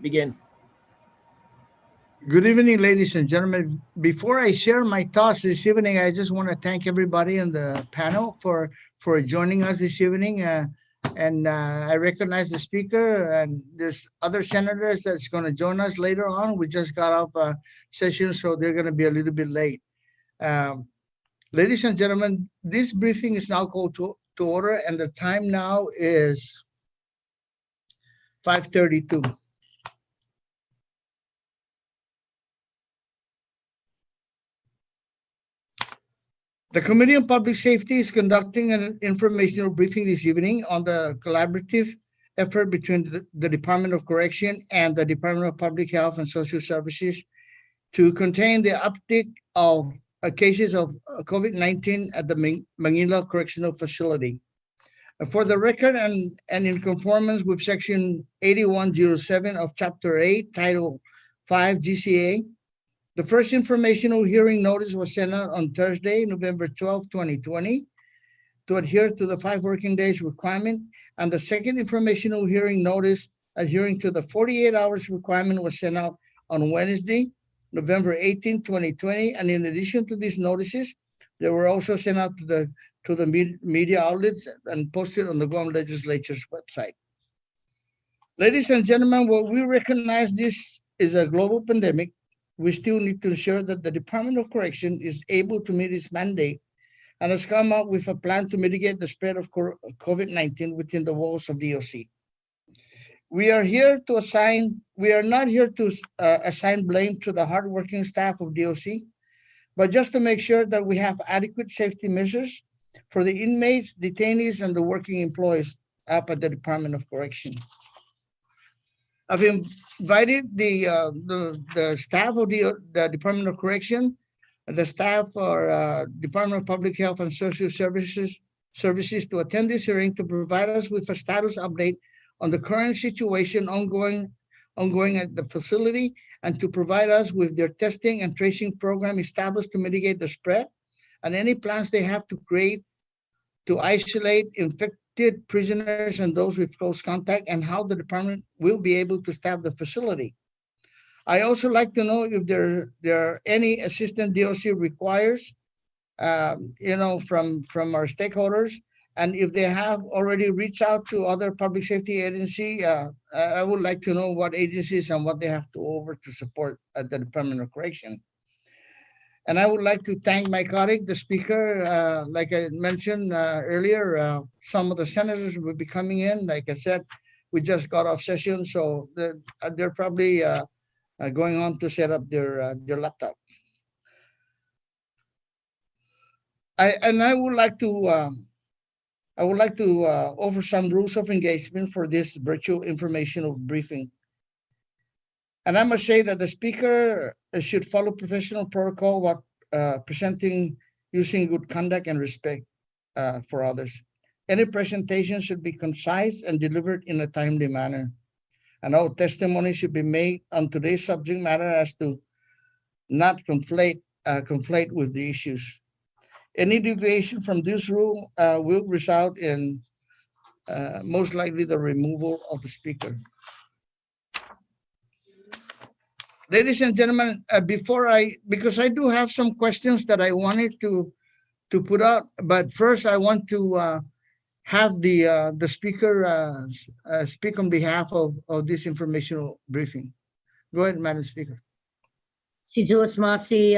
Begin. Good evening, ladies and gentlemen. Before I share my thoughts this evening, I just want to thank everybody on the panel for joining us this evening. I recognize the speaker, and there's other senators that's going to join us later on. We just got off a session, so they're going to be a little bit late. Um, Ladies and gentlemen, this briefing is now called to order, and the time now is 5:32. The Committee on Public Safety is conducting an informational briefing this evening on the collaborative effort between the Department of Correction and the Department of Public Health and Social Services to contain the uptick of cases of COVID-19 at the Manila Correctional Facility. For the record and in conformance with Section 8107 of Chapter 8, Title 5 GCA, the first informational hearing notice was sent out on Thursday, November 12, 2020, to adhere to the 5 working days requirement, and the second informational hearing notice adhering to the 48 hours requirement was sent out on Wednesday, November 18, 2020, and in addition to these notices, they were also sent out to the media outlets and posted on the Guam Legislature's website. Ladies and gentlemen, while we recognize this is a global pandemic, we still need to ensure that the Department of Correction is able to meet its mandate and has come up with a plan to mitigate the spread of COVID-19 within the walls of DOC. We are not here to assign blame to the hardworking staff of DOC, but just to make sure that we have adequate safety measures for the inmates, detainees, and the working employees up at the Department of Correction. I've invited the staff of the Department of Correction, the staff for Department of Public Health and Social Services to attend this hearing to provide us with a status update on the current situation ongoing at the facility, and to provide us with their testing and tracing program established to mitigate the spread, and any plans they have to create to isolate infected prisoners and those with close contact, and how the department will be able to staff the facility. I also like to know if there are any assistance DOC requires, from our stakeholders, and if they have already reached out to other public safety agency. I would like to know what agencies and what they have to offer to support at the Department of Correction. And I would like to thank my colleague, the speaker. Like I mentioned earlier, some of the senators will be coming in. Like I said, we just got off session, so they're probably going on to set up their laptop. I would like to offer some rules of engagement for this virtual informational briefing. And I must say that the speaker should follow professional protocol while presenting using good conduct and respect for others. Any presentation should be concise and delivered in a timely manner. And all testimony should be made on today's subject matter as to not conflate with the issues. Any deviation from this rule will result in most likely the removal of the speaker. Ladies and gentlemen, because I do have some questions that I wanted to put out, but first I want to have the speaker speak on behalf of this informational briefing. Go ahead, Madam Speaker. Si Jules Masi,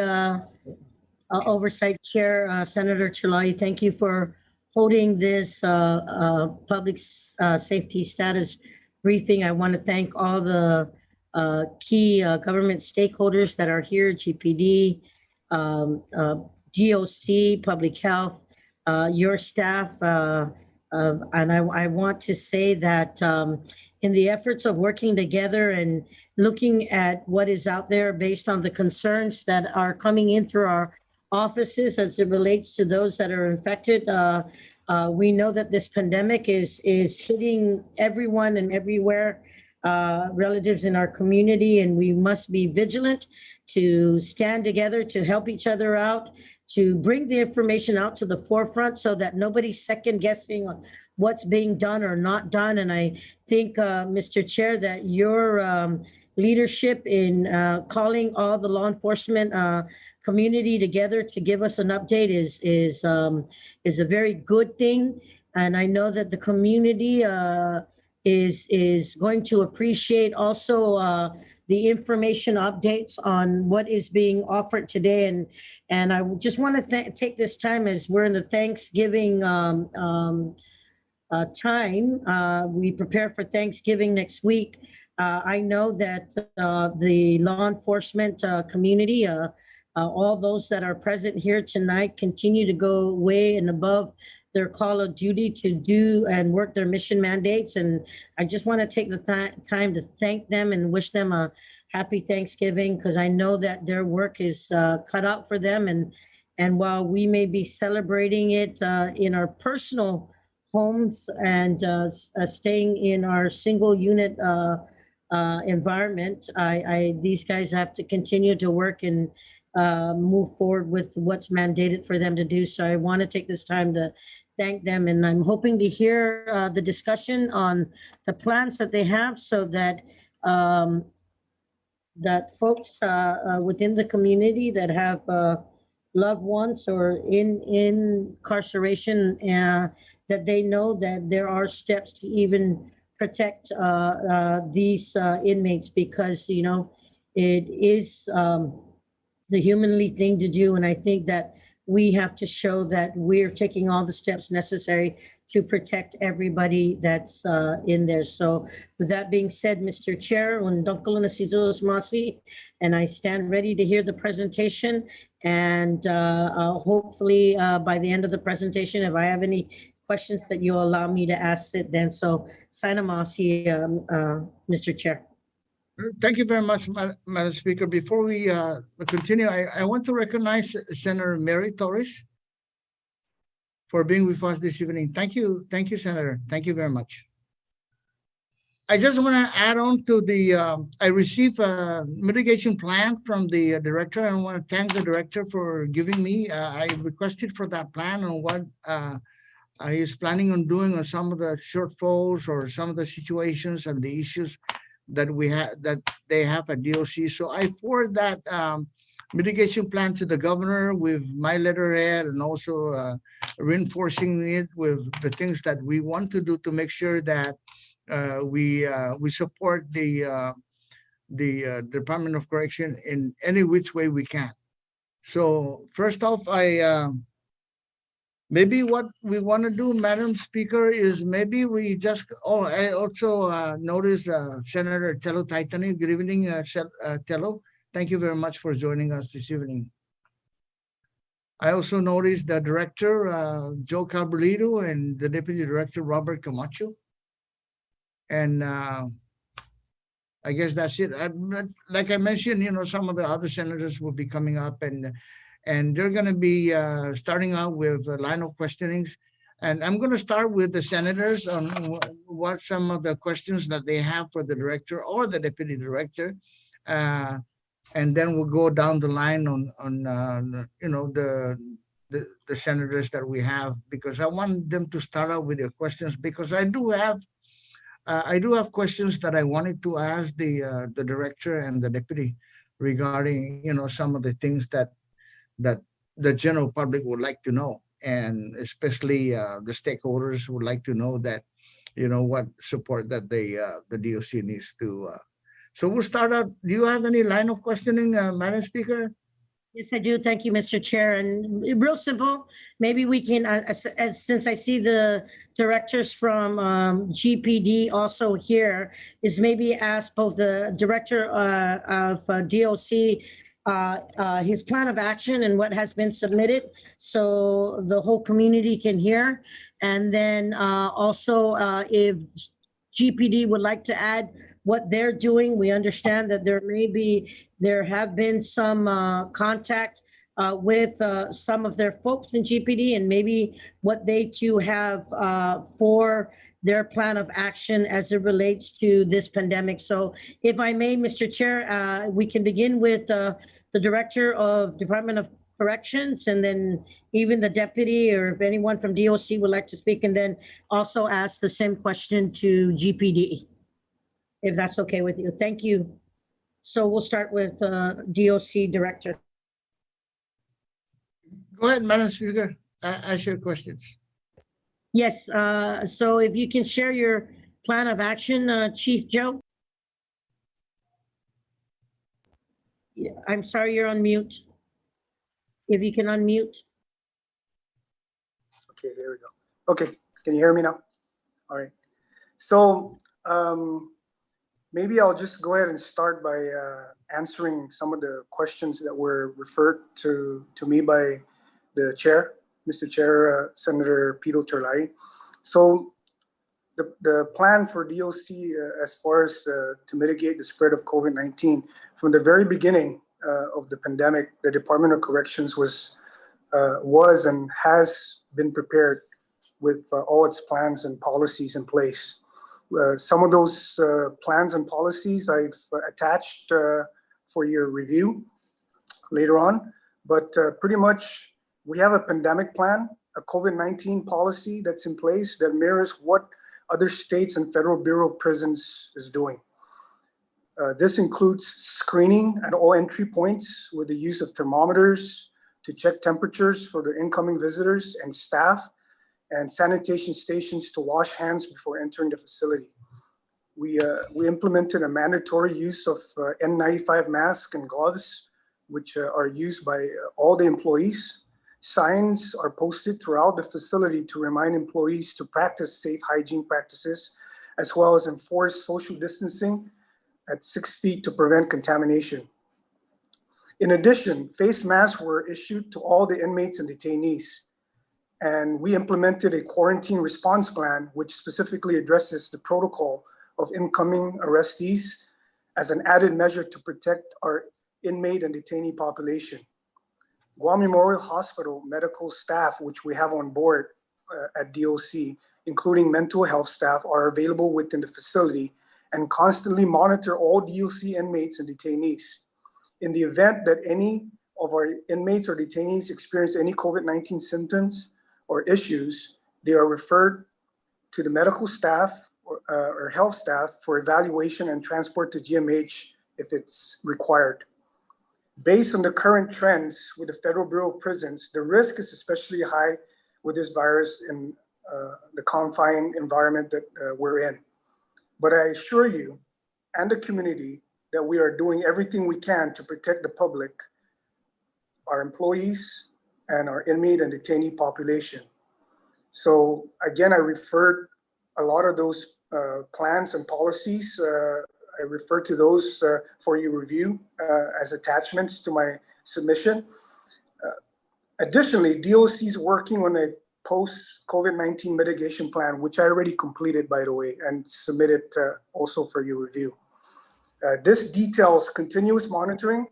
Oversight Chair, Senator Terlaje, thank you for holding this public safety status briefing. I want to thank all the key government stakeholders that are here, GPD, DOC, Public Health, your staff. And I want to say that in the efforts of working together and looking at what is out there based on the concerns that are coming in through our offices as it relates to those that are infected, we know that this pandemic is hitting everyone and everywhere, relatives in our community, and we must be vigilant to stand together, to help each other out, to bring the information out to the forefront so that nobody's second guessing what's being done or not done. And I think, Mr. Chair, that your leadership in calling all the law enforcement community together to give us an update is a very good thing. And I know that the community is going to appreciate also the information updates on what is being offered today. And I just want to take this time, as we're in the Thanksgiving time. We prepare for Thanksgiving next week. I know that the law enforcement community, all those that are present here tonight, continue to go way and above their call of duty to do and work their mission mandates. And I just want to take the time to thank them and wish them a happy Thanksgiving, because I know that their work is cut out for them. And while we may be celebrating it in our personal homes and staying in our single unit environment, these guys have to continue to work and move forward with what's mandated for them to do. So I want to take this time to thank them, and I'm hoping to hear the discussion on the plans that they have, so that that folks within the community that have loved ones or in incarceration, that they know that there are steps to even protect these inmates, because it is the humanly thing to do. And I think that we have to show that we're taking all the steps necessary to protect everybody that's in there. So with that being said, Mr. Chair, and I stand ready to hear the presentation. And hopefully by the end of the presentation, if I have any questions, that you'll allow me to ask it then. So Sana Masi, Mr. Chair. Thank you very much, Madam Speaker. Before we continue, I want to recognize Senator Mary Torres for being with us this evening. Thank you, Senator. Thank you very much. I just want to add on to the, I received a mitigation plan from the director. I want to thank the director for giving me, I requested for that plan on what he is planning on doing on some of the shortfalls or some of the situations and the issues that they have at DOC. So I forward that mitigation plan to the governor with my letterhead, and also reinforcing it with the things that we want to do to make sure that we support the Department of Correction in any which way we can. So first off, maybe what we want to do, Madam Speaker, is maybe we just, I also noticed Senator Tello Taitani. Good evening, Tello. Thank you very much for joining us this evening. I also noticed the Director, Joe Carbolito, and the Deputy Director, Robert Camacho. And I guess that's it. Like I mentioned, some of the other senators will be coming up, and they're going to be starting out with a line of questionings. And I'm going to start with the senators on what some of the questions that they have for the director or the deputy director. And then we'll go down the line on the senators that we have, because I want them to start out with their questions, because I do have questions that I wanted to ask the director and the deputy regarding, some of the things that the general public would like to know, and especially the stakeholders would like to know that, what support that the DOC needs to. So we'll start out. Do you have any line of questioning, Madam Speaker? Yes, I do. Thank you, Mr. Chair. And real simple, maybe we can, since I see the directors from GPD also here, is maybe ask both the director of DOC his plan of action and what has been submitted, so the whole community can hear. And then also if GPD would like to add what they're doing. We understand that there have been some contact with some of their folks in GPD, and maybe what they too have for their plan of action as it relates to this pandemic. So if I may, Mr. Chair, we can begin with the Director of Department of Corrections, and then even the deputy or if anyone from DOC would like to speak, and then also ask the same question to GPD, if that's okay with you. Thank you. So we'll start with DOC Director. Go ahead, Madam Speaker. Ask your questions. Yes, so if you can share your plan of action, Chief Joe. Yeah, I'm sorry, you're on mute. If you can unmute. Okay, here we go. Okay, can you hear me now? All right. So maybe I'll just go ahead and start by answering some of the questions that were referred to me by the chair, Mr. Chair, Senator Pedo Terlaje. So the plan for DOC as far as to mitigate the spread of COVID-19, from the very beginning of the pandemic, the Department of Corrections was and has been prepared with all its plans and policies in place. Some of those plans and policies I've attached for your review later on, but pretty much we have a pandemic plan, a COVID-19 policy that's in place that mirrors what other states and Federal Bureau of Prisons is doing. This includes screening at all entry points with the use of thermometers to check temperatures for the incoming visitors and staff, and sanitation stations to wash hands before entering the facility. We implemented a mandatory use of N95 masks and gloves, which are used by all the employees. Signs are posted throughout the facility to remind employees to practice safe hygiene practices, as well as enforce social distancing at 6 feet to prevent contamination. In addition, face masks were issued to all the inmates and detainees. And we implemented a quarantine response plan, which specifically addresses the protocol of incoming arrestees as an added measure to protect our inmate and detainee population. Guam Memorial Hospital medical staff, which we have on board at DOC, including mental health staff, are available within the facility and constantly monitor all DOC inmates and detainees. In the event that any of our inmates or detainees experience any COVID-19 symptoms or issues, they are referred to the medical staff or health staff for evaluation and transport to GMH if it's required. Based on the current trends with the Federal Bureau of Prisons, the risk is especially high with this virus in the confined environment that we're in. But I assure you and the community that we are doing everything we can to protect the public, our employees, and our inmate and detainee population. So again, I referred a lot of those plans and policies. I refer to those for your review as attachments to my submission. Additionally, DOC is working on a post-COVID-19 mitigation plan, which I already completed, by the way, and submitted also for your review. This details continuous monitoring,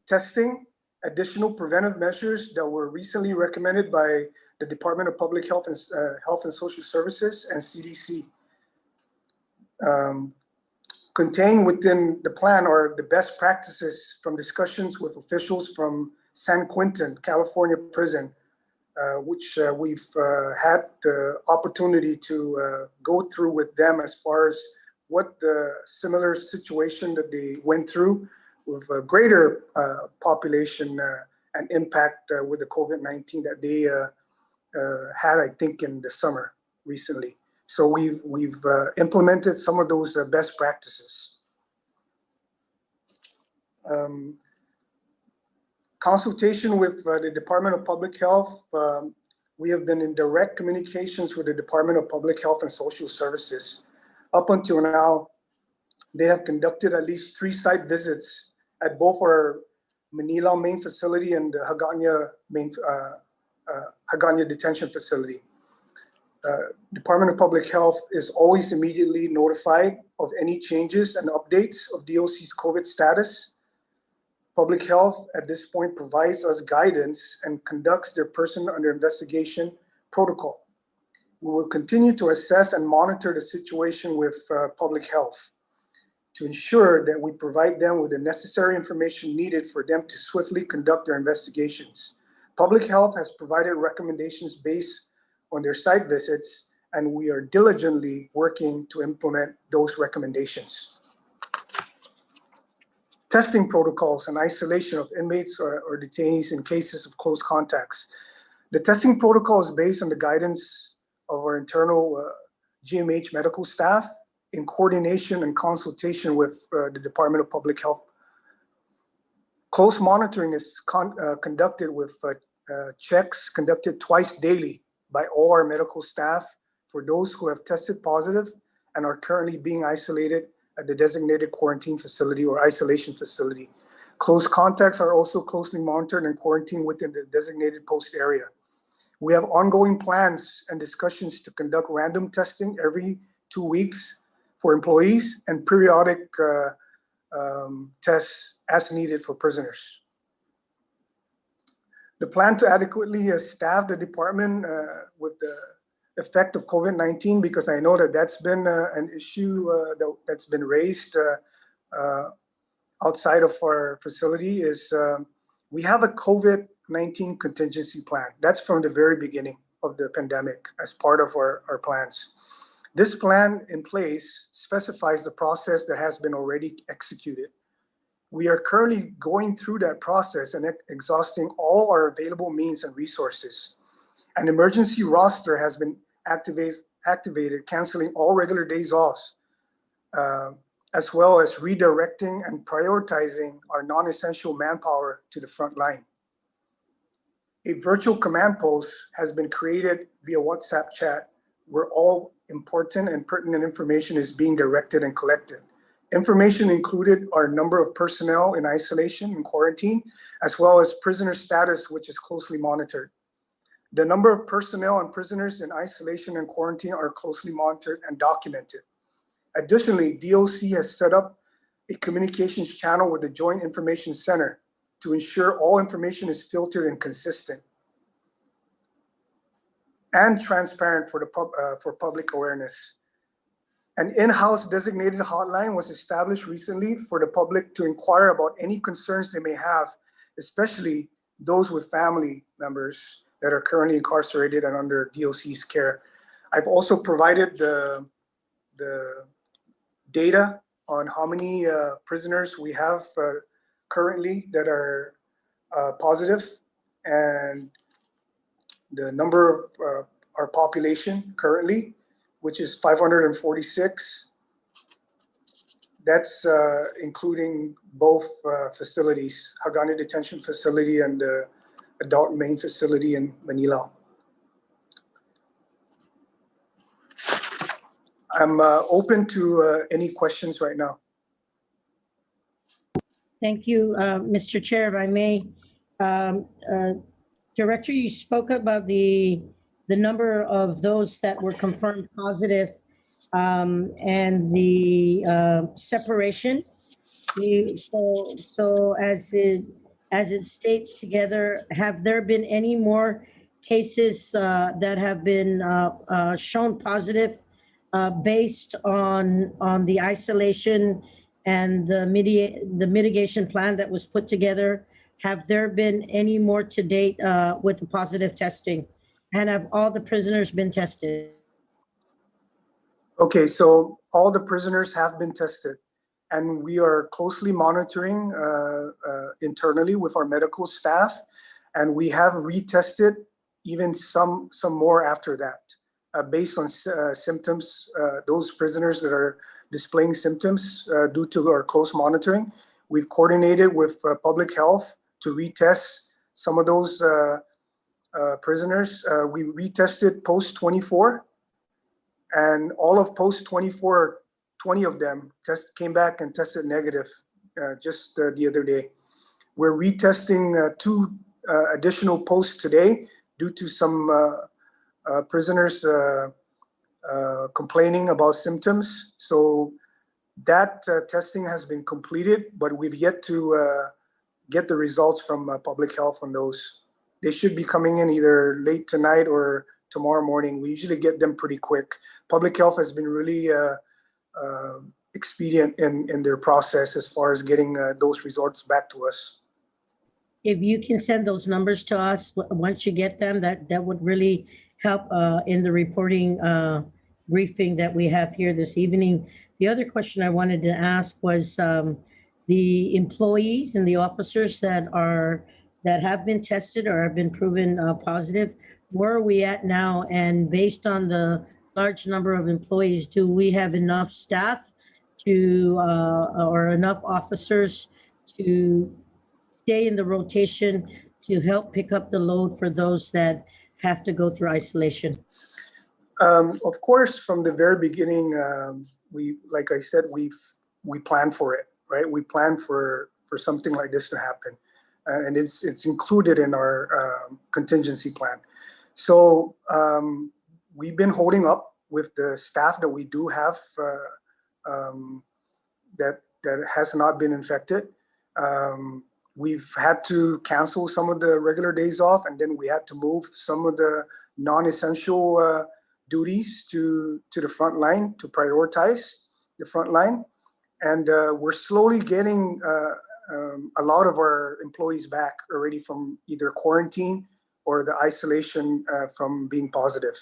testing, additional preventive measures that were recently recommended by the Department of Public Health and Social Services and CDC. Contained within the plan are the best practices from discussions with officials from San Quentin, California prison, which we've had the opportunity to go through with them as far as what the similar situation that they went through with a greater population and impact with the COVID-19 that they had, I think, in the summer recently. So we've implemented some of those best practices. Consultation with the Department of Public Health. We have been in direct communications with the Department of Public Health and Social Services. Up until now, they have conducted at least 3 site visits at both our Manila main facility and the Hagåtña detention facility. Department of Public Health is always immediately notified of any changes and updates of DOC's COVID status. Public Health at this point provides us guidance and conducts their person under investigation protocol. We will continue to assess and monitor the situation with Public Health to ensure that we provide them with the necessary information needed for them to swiftly conduct their investigations. Public Health has provided recommendations based on their site visits, and we are diligently working to implement those recommendations. Testing protocols and isolation of inmates or detainees in cases of close contacts. The testing protocol is based on the guidance of our internal GMH medical staff in coordination and consultation with the Department of Public Health. Close monitoring is conducted with checks conducted twice daily by all our medical staff for those who have tested positive and are currently being isolated at the designated quarantine facility or isolation facility. Close contacts are also closely monitored and quarantined within the designated post area. We have ongoing plans and discussions to conduct random testing every 2 weeks for employees and periodic tests as needed for prisoners. The plan to adequately staff the department with the effect of COVID-19, because I know that that's been an issue that's been raised outside of our facility, is we have a COVID-19 contingency plan. That's from the very beginning of the pandemic as part of our plans. This plan in place specifies the process that has been already executed. We are currently going through that process and exhausting all our available means and resources. An emergency roster has been activated, canceling all regular days off, as well as redirecting and prioritizing our non-essential manpower to the front line. A virtual command post has been created via WhatsApp chat where all important and pertinent information is being directed and collected. Information included are number of personnel in isolation and quarantine, as well as prisoner status, which is closely monitored. The number of personnel and prisoners in isolation and quarantine are closely monitored and documented. Additionally, DOC has set up a communications channel with the Joint Information Center to ensure all information is filtered and consistent and transparent for public awareness. An in-house designated hotline was established recently for the public to inquire about any concerns they may have, especially those with family members that are currently incarcerated and under DOC's care. I've also provided the data on how many prisoners we have currently that are positive, and the number of our population currently, which is 546. That's including both facilities, Hagani Detention Facility and the Adult Main Facility in Manila. I'm open to any questions right now. Thank you, Mr. Chair, if I may. Director, you spoke about the number of those that were confirmed positive and the separation. So as it states together, have there been any more cases that have been shown positive based on the isolation and the mitigation plan that was put together? Have there been any more to date with the positive testing? And have all the prisoners been tested? Okay, so all the prisoners have been tested, and we are closely monitoring internally with our medical staff, and we have retested even some more after that, based on symptoms. Those prisoners that are displaying symptoms due to our close monitoring, we've coordinated with public health to retest some of those prisoners. We retested post 24, and all of post 24, 20 of them came back and tested negative just the other day. We're retesting 2 additional posts today due to some prisoners complaining about symptoms. So that testing has been completed, but we've yet to get the results from public health on those. They should be coming in either late tonight or tomorrow morning. We usually get them pretty quick. Public health has been really expedient in their process as far as getting those results back to us. if you can send those numbers to us once you get them, that would really help in the reporting briefing that we have here this evening. The other question I wanted to ask was the employees and the officers that have been tested or have been proven positive. Where are we at now? And based on the large number of employees, do we have enough staff to or enough officers to stay in the rotation to help pick up the load for those that have to go through isolation? Of course, from the very beginning, we, like I said, we planned for it, right? We planned for something like this to happen, and it's included in our contingency plan. So we've been holding up with the staff that we do have that has not been infected. We've had to cancel some of the regular days off, and then we had to move some of the non-essential duties to the front line to prioritize the front line. And we're slowly getting a lot of our employees back already from either quarantine or the isolation from being positive.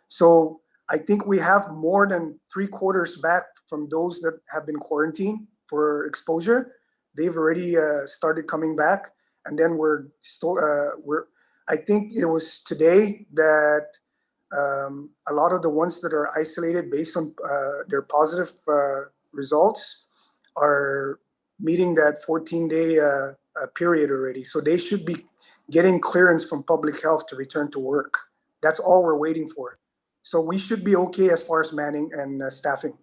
So I think we have more than 3/4 back from those that have been quarantined for exposure. They've already started coming back, and then we're still I think it was today that a lot of the ones that are isolated based on their positive results are meeting that 14-day period already. So they should be getting clearance from public health to return to work. That's all we're waiting for. So we should be okay as far as manning and staffing.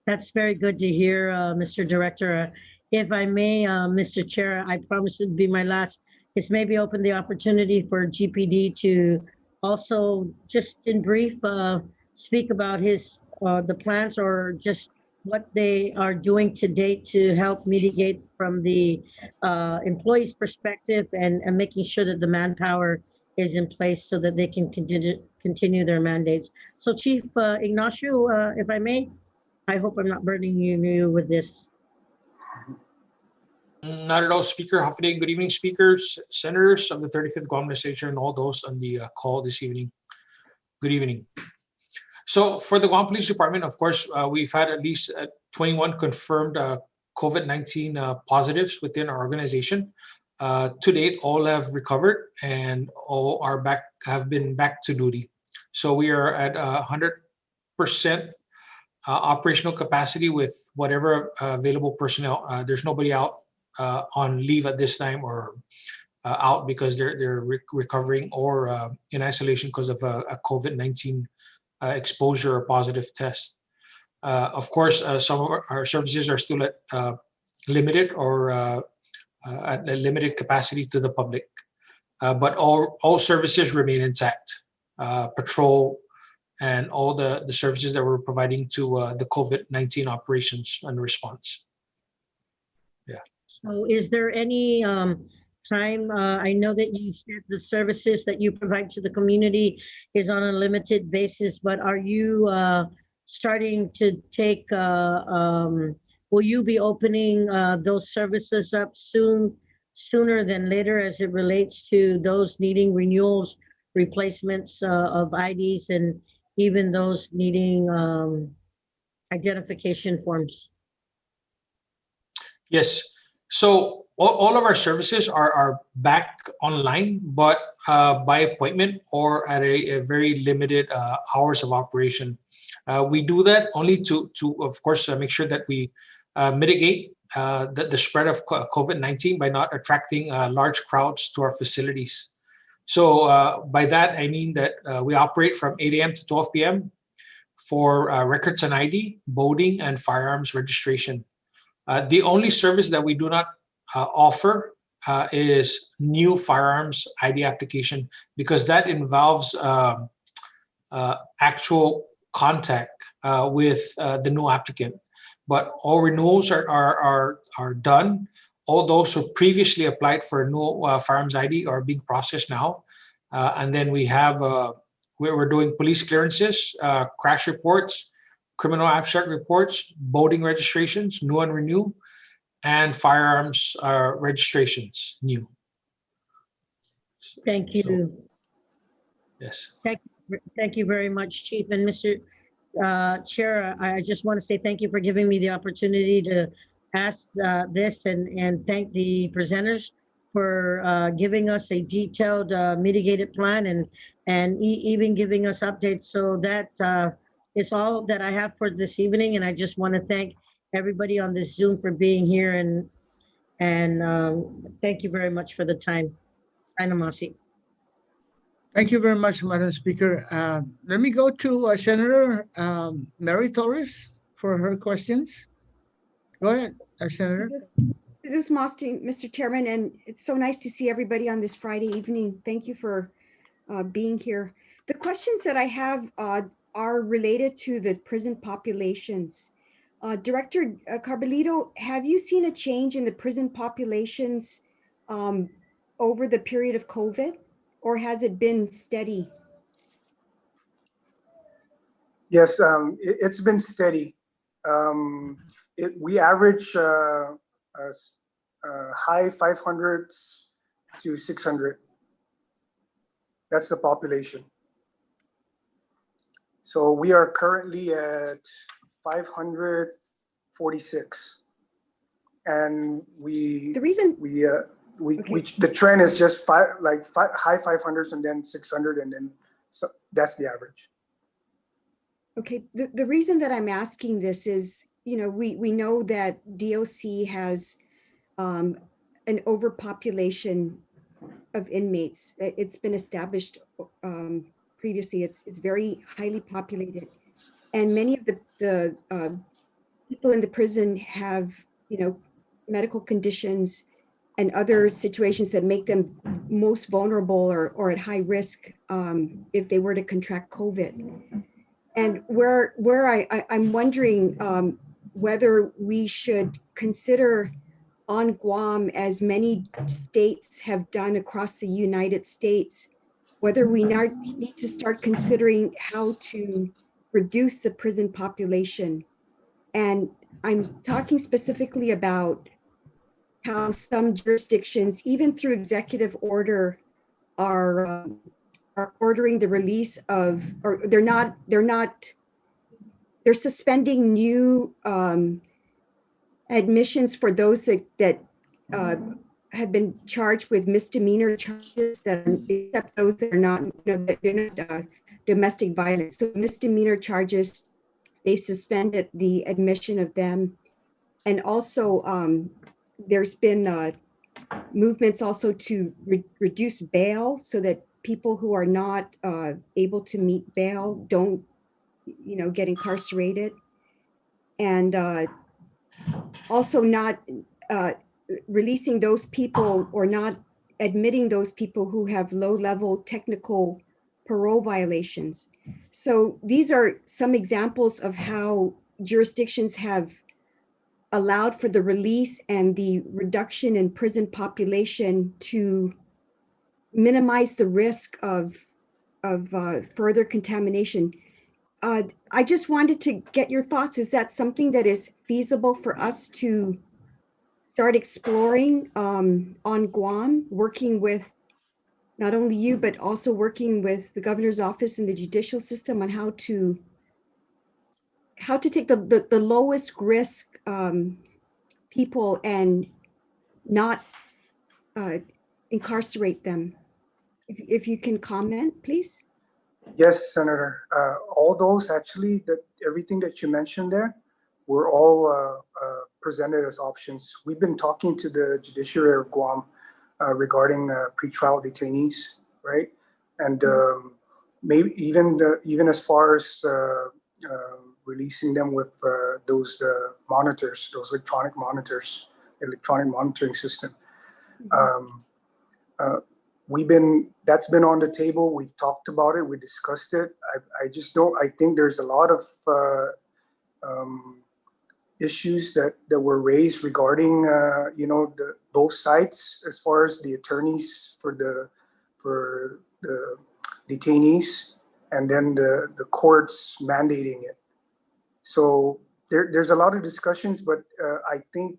That's very good to hear, Mr. Director. If I may, Mr. Chair, I promise it'd be my last. It's maybe open the opportunity for GPD to also, just in brief, speak about the plans or just what they are doing to date to help mitigate from the employees' perspective and making sure that the manpower is in place so that they can continue their mandates. So, Chief Ignacio, if I may, I hope I'm not burdening you with this. Not at all, Speaker Huffington. Good evening, speakers, senators of the 35th Guam Legislature, and all those on the call this evening. Good evening. So for the Guam Police Department, of course, we've had at least 21 confirmed COVID-19 positives within our organization. To date, all have recovered and all have been back to duty. So we are at 100% operational capacity with whatever available personnel. There's nobody out on leave at this time or out because they're recovering or in isolation because of a COVID-19 exposure or positive test. Of course, some of our services are still at limited or at a limited capacity to the public, but all services remain intact. Patrol and all the services that we're providing to the COVID-19 operations and response. Yeah. So is there any time, I know that you said the services that you provide to the community is on a limited basis, but are you starting to take, will you be opening those services up sooner than later as it relates to those needing renewals, replacements of IDs, and even those needing identification forms? Yes. So all of our services are back online, but by appointment or at a very limited hours of operation. We do that only to of course, make sure that we mitigate the spread of COVID-19 by not attracting large crowds to our facilities. So by that, I mean that we operate from 8 a.m. to 12 p.m. for records and ID, boating, and firearms registration. The only service that we do not offer is new firearms ID application because that involves actual contact with the new applicant. But all renewals are done. All those who previously applied for a new firearms ID are being processed now. And then we have, we're doing police clearances, crash reports, criminal abstract reports, boating registrations, new and renew, and firearms registrations new. Thank So, you. yes. Thank you very much, Chief. And Mr. Chair, I just want to say thank you for giving me the opportunity to ask this and thank the presenters for giving us a detailed mitigated plan and even giving us updates. So that is all that I have for this evening. And I just want to thank everybody on this Zoom for being here and thank you very much for the time. Namasi. Thank you very much, Madam Speaker. Let me go to Senator Mary Torres for her questions. Go ahead, Senator. This is Mr. Chairman, and it's so nice to see everybody on this Friday evening. Thank you for being here. The questions that I have are related to the prison populations. Director Carbolito, have you seen a change in the prison populations over the period of COVID, or has it been steady? Yes, it's been steady. We average high 500s to 600. That's the population. So we are currently at 546, and The reason the trend is just high 500s and then 600, and then so that's the average. Okay, the reason that I'm asking this is, we know that DOC has an overpopulation of inmates. It's been established previously. It's very highly populated, and many of the people in the prison have, medical conditions and other situations that make them most vulnerable or at high risk if they were to contract COVID. And where I'm wondering whether we should consider on Guam, as many states have done across the United States, whether we need to start considering how to reduce the prison population. And I'm talking specifically about how some jurisdictions, even through executive order, are ordering the release of, or they're suspending new admissions for those that have been charged with misdemeanor charges, except those that are not, that they're not domestic violence. So misdemeanor charges, they suspended the admission of them. And also there's been movements also to reduce bail so that people who are not able to meet bail don't, get incarcerated. And also not releasing those people or not admitting those people who have low-level technical parole violations. So these are some examples of how jurisdictions have allowed for the release and the reduction in prison population to minimize the risk of further contamination. I just wanted to get your thoughts. Is that something that is feasible for us to start exploring on Guam, working with not only you, but also working with the governor's office and the judicial system on how to take the lowest risk people and not incarcerate them? If you can comment, please. Yes, Senator. All those actually, everything that you mentioned there, were all presented as options. We've been talking to the judiciary of Guam regarding pretrial detainees, right? And maybe even as far as releasing them with those monitors, those electronic monitoring system. That's been on the table. We've talked about it. We discussed it. I think there's a lot of issues that were raised regarding, both sides as far as the attorneys for the detainees and then the courts mandating it. So there's a lot of discussions, but I think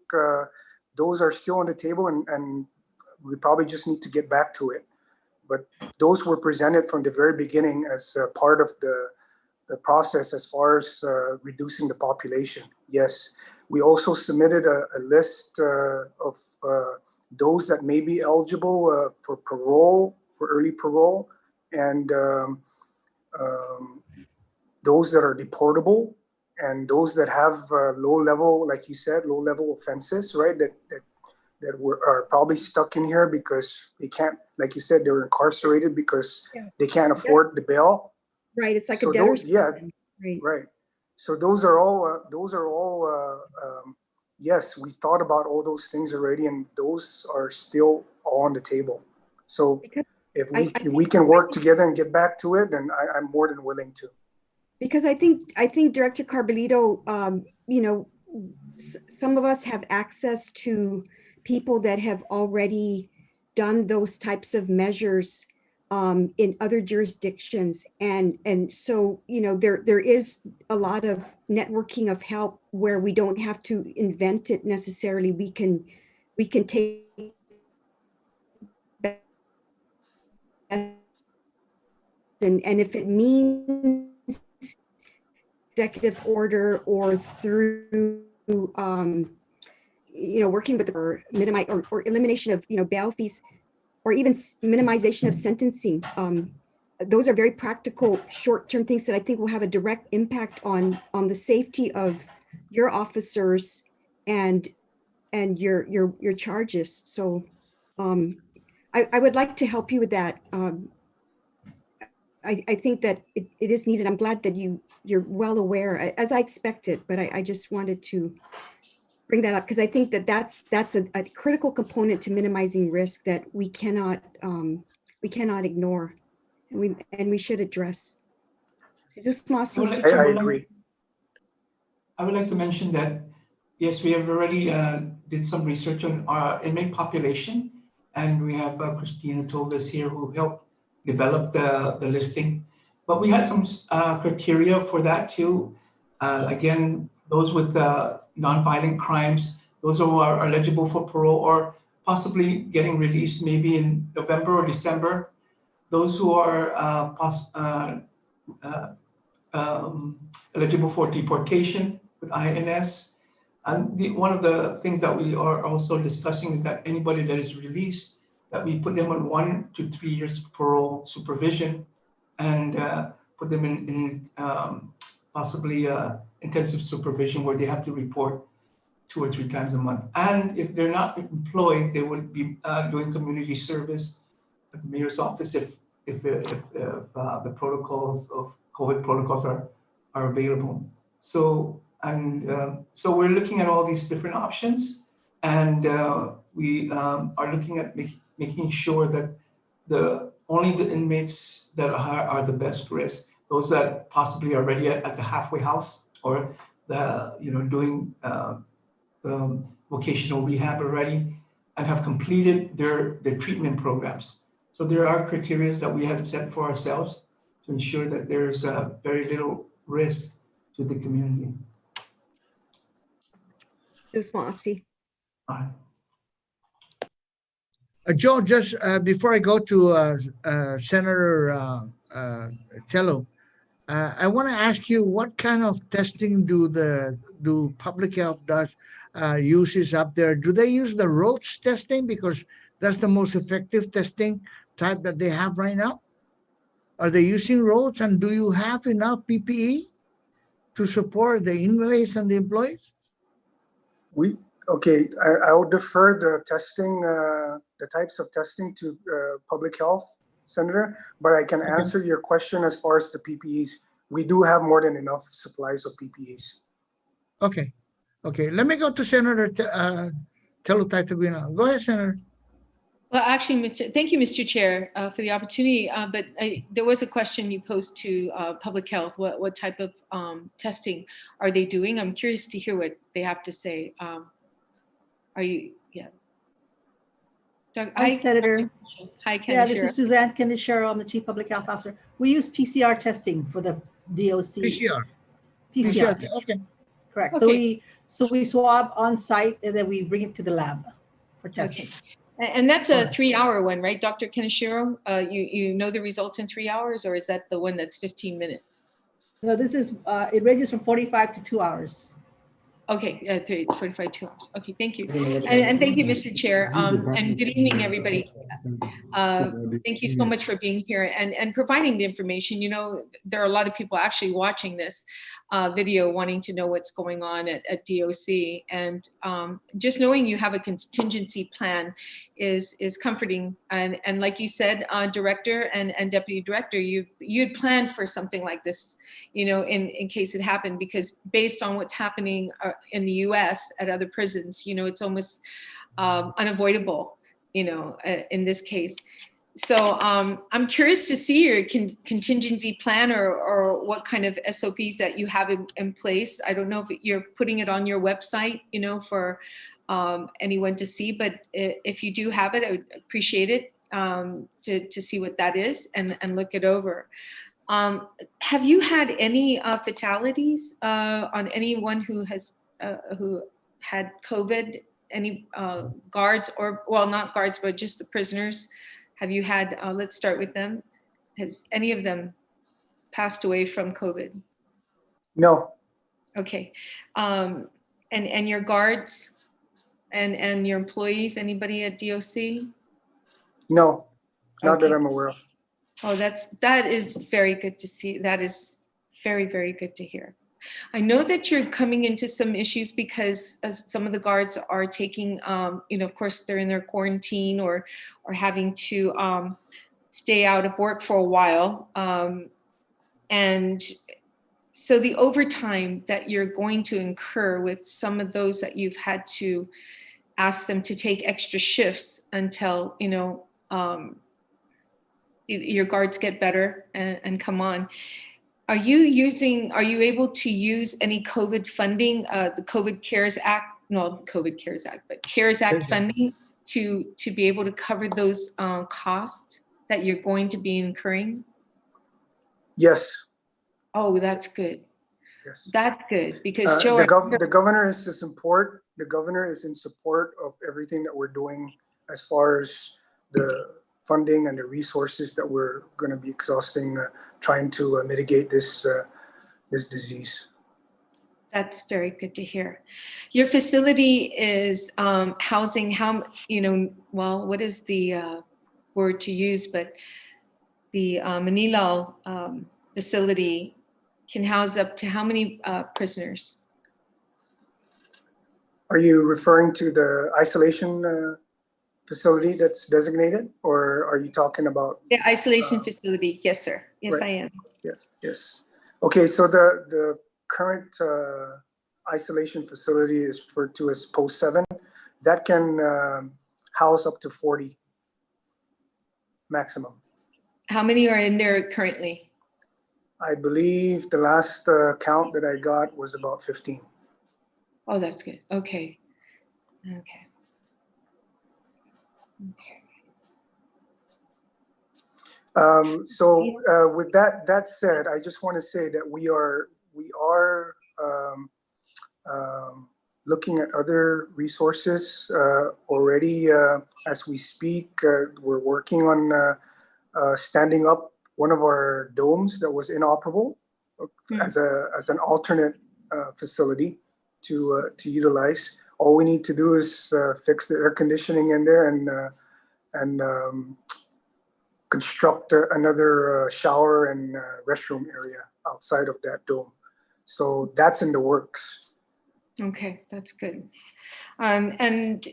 those are still on the table, and we probably just need to get back to it. But those were presented from the very beginning as part of the process as far as reducing the population. Yes, we also submitted a list of those that may be eligible for parole, for early parole, and those that are deportable, and those that have low level, like you said, low level offenses, right? That are probably stuck in here because they can't, like you said, they were incarcerated because they can't afford the bail. Right, it's like So a debtor's those, yeah, prison. Right. right. So those are all. Yes, we've thought about all those things already, and those are still all on the table. So Because if I we can work together and get back to it, then I'm more than willing to. Because I think Director Carbolito, you know, some of us have access to people that have already done those types of measures in other jurisdictions, and so, you know, there is a lot of networking of help where we don't have to invent it necessarily. We can take and if it means executive order or through you know, working with or minimize or elimination of, you know, bail fees, or even minimization of sentencing. Those are very practical short-term things that I think will have a direct impact on the safety of your officers and your charges. So I would like to help you with that. I think that it is needed. I'm glad that you're well aware, as I expected, but I just wanted to bring that up because I think that that's a critical component to minimizing risk that we cannot ignore, and we should address. Just I agree. I would like to mention that yes, we have already did some research on our inmate population, and we have Christina told us here who helped develop the listing. But we had some criteria for that too. Again, those with nonviolent crimes, those who are eligible for parole or possibly getting released maybe in November or December. Those who are eligible for deportation with INS. And one of the things that we are also discussing is that anybody that is released, that we put them on 1 to 3 years parole supervision and put them in possibly intensive supervision where they have to report 2 or 3 times a month. And if they're not employed, they would be doing community service at the mayor's office if the protocols of COVID protocols are available. So so we're looking at all these different options, and we are looking at making sure that only the inmates that are the best risk, those that possibly are already at the halfway house or doing vocational rehab already and have completed their treatment programs. So there are criteria that we have set for ourselves to ensure that there's very little risk to the community. Joe, just before I go to Senator Tello, I want to ask you, what kind of testing do public health uses up there? Do they use the roach testing because that's the most effective testing type that they have right now? Are they using roach, and do you have enough PPE to support the inmates and the employees? I will defer the testing, the types of testing to public health, Senator, but I can answer your question as far as the PPEs. We do have more than enough supplies of PPEs. Okay. Let me go to Senator Tello Taitaguina. Go ahead, Senator. Well, actually, thank you, Mr. Chair, for the opportunity. But there was a question you posed to public health. What type of testing are they doing? I'm curious to hear what they have to say. Are you? Yeah. Hi, Senator. Hi, Ken. Yeah, this is Suzanne Kendishero. I'm the Chief Public Health Officer. We use PCR testing for the DOC. PCR. Okay. Correct. Okay. So we swab on site and then we bring it to the lab for testing. Okay. And that's a Correct. 3-hour one, right, Dr. Kaneshiro? You know the results in 3 hours, or is that the one that's 15 minutes? No, this is, it ranges from 45 to 2 hours. Okay, 45, 2 hours. Okay, thank you. And thank you, Mr. Chair. And good evening, everybody. Thank you so much for being here and providing the information. You know, there are a lot of people actually watching this video wanting to know what's going on at DOC. And just knowing you have a contingency plan is comforting. And like you said, Director and Deputy Director, you had planned for something like this, you know, in case it happened, because based on what's happening in the US at other prisons, you know, it's almost unavoidable, you know, in this case. So I'm curious to see your contingency plan or what kind of SOPs that you have in place. I don't know if you're putting it on your website, you know, for anyone to see, but if you do have it, I would appreciate it to see what that is and look it over. Have you had any fatalities on anyone who had COVID? Any guards, or well, not guards, but just the prisoners? Have you had, let's start with them. Has any of them passed away from COVID? No. Okay. And your guards and your employees, anybody at DOC? No, not Okay. that I'm aware of. Oh, that is very good to see. That is very, very good to hear. I know that you're coming into some issues because some of the guards are taking, you know, of course, they're in their quarantine or having to stay out of work for a while. And so the overtime that you're going to incur with some of those that you've had to ask them to take extra shifts until, you know, your guards get better and come on. Are you able to use any COVID funding, the COVID CARES Act, no, COVID CARES Act, but CARES Act funding to be able to cover those costs that you're going to be incurring? Yes. Oh, that's good. Yes. That's good because Joe, the governor is in support. The governor is in support of everything that we're doing as far as the funding and the resources that we're going to be exhausting, trying to mitigate this this disease. That's very good to hear. Your facility is housing how, you know, well, what is the word to use, but the Manila facility can house up to how many prisoners? Are you referring to the isolation facility that's designated, or are you talking about the isolation facility? Yes, sir. Yes, right. I am. Yes. Yes. Okay. So the current isolation facility is referred to as Post 7. That can house up to 40 maximum. How many are in there currently? I believe the last count that I got was about 15. Oh, that's good. Okay. Okay. With that said, I just want to say that we are looking at other resources already as we speak. We're working on standing up one of our domes that was inoperable as an alternate facility to utilize. All we need to do is fix the air conditioning in there and construct another shower and restroom area outside of that dome. So that's in the works. Okay, that's good. And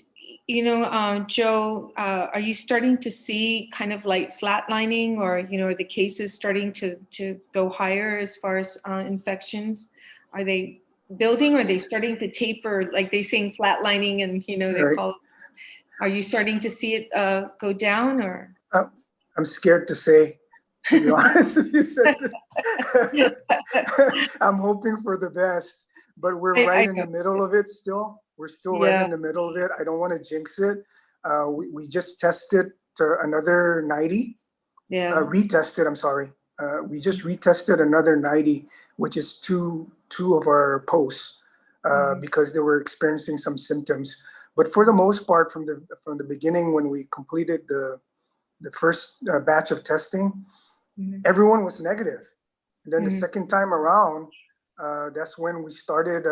you know, Joe, are you starting to see kind of like flatlining, or you know, are the cases starting to go higher as far as infections? Are they building, or are they starting to taper, like they saying flatlining, and you know, they Right. call it, are you starting to see it go down, or? I'm scared to say, to be honest, if you said that. I'm hoping for the best, but we're right in the middle of it still. We're still right in the middle of it. I don't want to jinx it. We just tested another 90. Yeah. Retested, I'm sorry. We just retested another 90, which is two of our posts. because they were experiencing some symptoms. But for the most part, from the beginning, when we completed the first batch of testing, everyone was negative. And then the second time around, that's when we started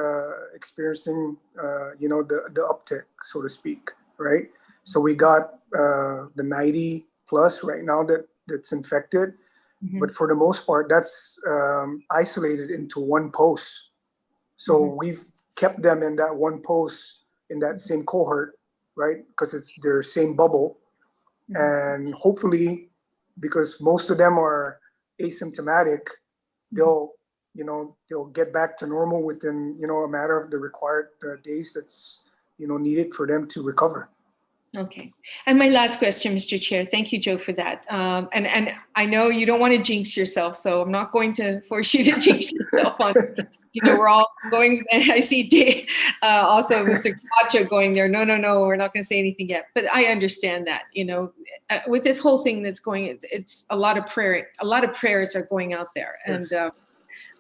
experiencing, the uptick, so to speak, right? So we got the 90 plus right now that's infected. But for the most part, that's isolated into one post. So we've kept them in that one post, in that same cohort, right? Because it's their same bubble. And hopefully, because most of them are asymptomatic, they'll get back to normal within, a matter of the required days that's, needed for them to recover. Okay. And my last question, Mr. Chair. Thank you, Joe, for that. And I know you don't want to jinx yourself, so I'm not going to force you to jinx yourself on. We're all going. I see also Mr. Camacho going there. No, we're not going to say anything yet. But I understand that. With this whole thing that's going, it's a lot of prayer. A lot of prayers are going out there, and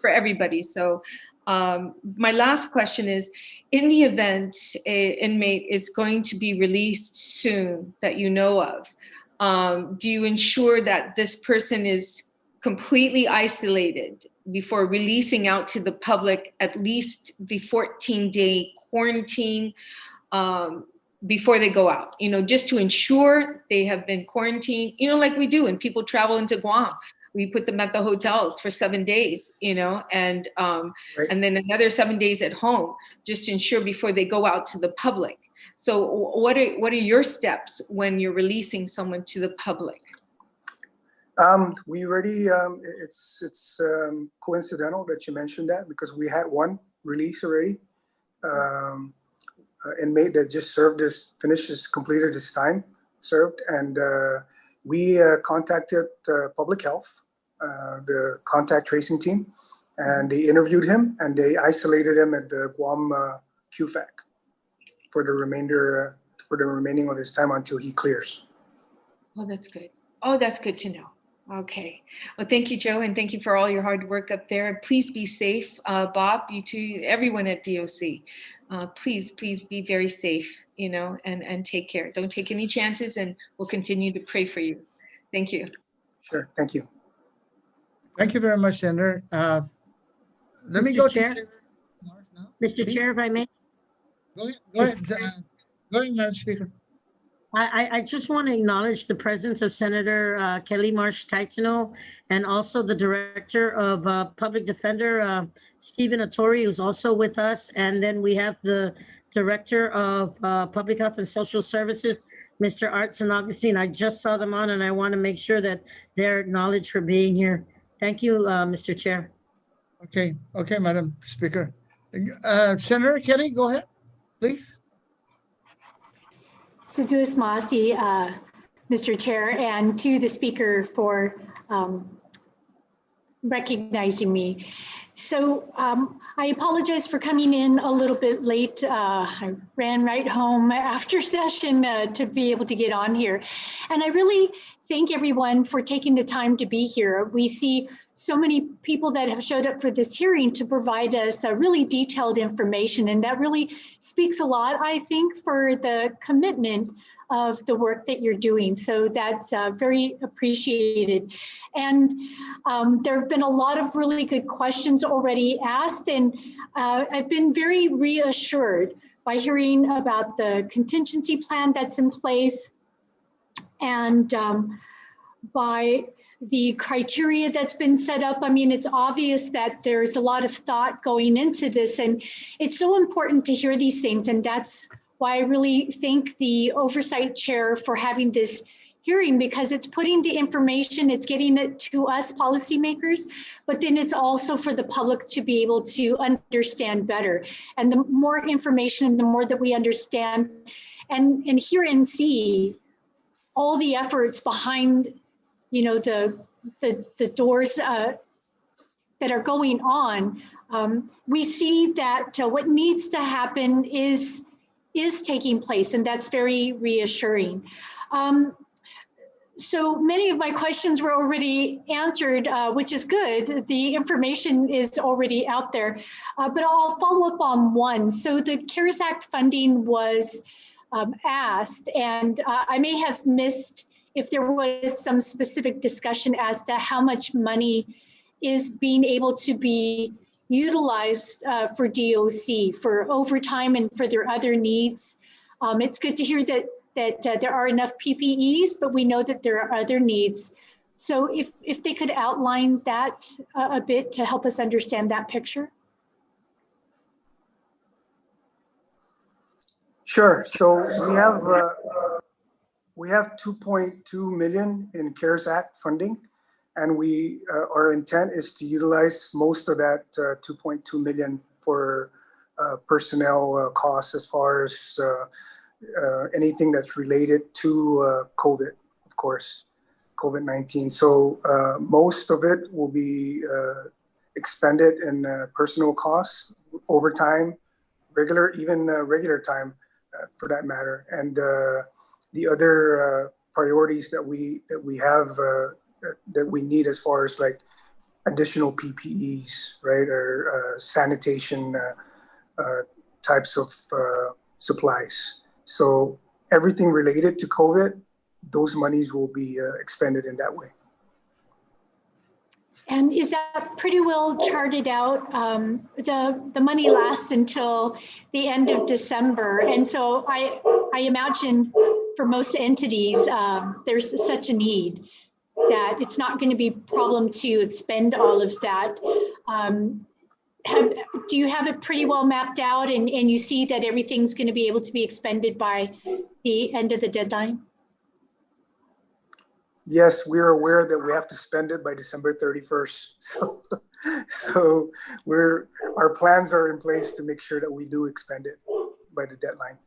for everybody. So. My last question is, in the event an inmate is going to be released soon that you know of, do you ensure that this person is completely isolated before releasing out to the public, at least the 14-day quarantine before they go out, just to ensure they have been quarantined, like we do when people travel into Guam. We put them at the hotels for 7 days, and then another 7 days at home, just to ensure before they go out to the public. So what are your steps when you're releasing someone to the public? We already, it's coincidental that you mentioned that, because we had one release already, inmate that just completed his time served, and we contacted public health, the contact tracing team, and they interviewed him and they isolated him at the Guam QFAC for the remaining of his time until he clears. Oh, that's good. Oh, that's good to know. Okay. Well, thank you, Joe, and thank you for all your hard work up there. Please be safe, Bob, you too, everyone at DOC. Please be very safe, and take care. Don't take any chances, and we'll continue to pray for you. Thank you. Sure. Thank you. Thank you very much, Senator. Let me Mr. go Chair. to Senator Morris now. Mr. Please. Chair, if I may. Go ahead, Madam Speaker. I just want to acknowledge the presence of Senator Kelly Marsh Taitano, and also the Director of Public Defender, Stephen Atori, who's also with us. And then we have the Director of Public Health and Social Services, Mr. Art San Augustine. I just saw them on, and I want to make sure that they're acknowledged for being here. Thank you, Mr. Chair. Okay, Madam Speaker. Senator Kelly, go ahead, please. Sedus Masi, Mr. Chair, and to the speaker for recognizing me. So I apologize for coming in a little bit late. I ran right home after session to be able to get on here. And I really thank everyone for taking the time to be here. We see so many people that have showed up for this hearing to provide us really detailed information. And that really speaks a lot, I think, for the commitment of the work that you're doing. So that's very appreciated. And there have been a lot of really good questions already asked. And I've been very reassured by hearing about the contingency plan that's in place, and by the criteria that's been set up. I mean, it's obvious that there's a lot of thought going into this, and it's so important to hear these things. And that's why I really thank the Oversight Chair for having this hearing, because it's putting the information, it's getting it to us policymakers, but then it's also for the public to be able to understand better. And the more information, the more that we understand and hear and see all the efforts behind, you know, the doors that are going on, we see that what needs to happen is taking place, and that's very reassuring. So many of my questions were already answered, which is good. The information is already out there, but I'll follow up on one. So the CARES Act funding was asked, and I may have missed if there was some specific discussion as to how much money is being able to be utilized for DOC for overtime and for their other needs. It's good to hear that there are enough PPEs, but we know that there are other needs. So if they could outline that a bit to help us understand that picture. Sure. So we have 2.2 million in CARES Act funding, and our intent is to utilize most of that 2.2 million for personnel costs, as far as anything that's related to COVID, of course, COVID-19. So most of it will be expended in personal costs, overtime, regular time, for that matter, and the other priorities that we have that we need, as far as like additional PPEs, right, or sanitation types of supplies. So everything related to COVID, those monies will be expended in that way. And is that pretty well charted out? The money lasts until the end of December. And so I imagine for most entities, there's such a need that it's not going to be a problem to expend all of that. Do you have it pretty well mapped out, and you see that everything's going to be able to be expended by the end of the deadline? Yes, we're aware that we have to spend it by December 31st. So our plans are in place to make sure that we do expend it by the deadline.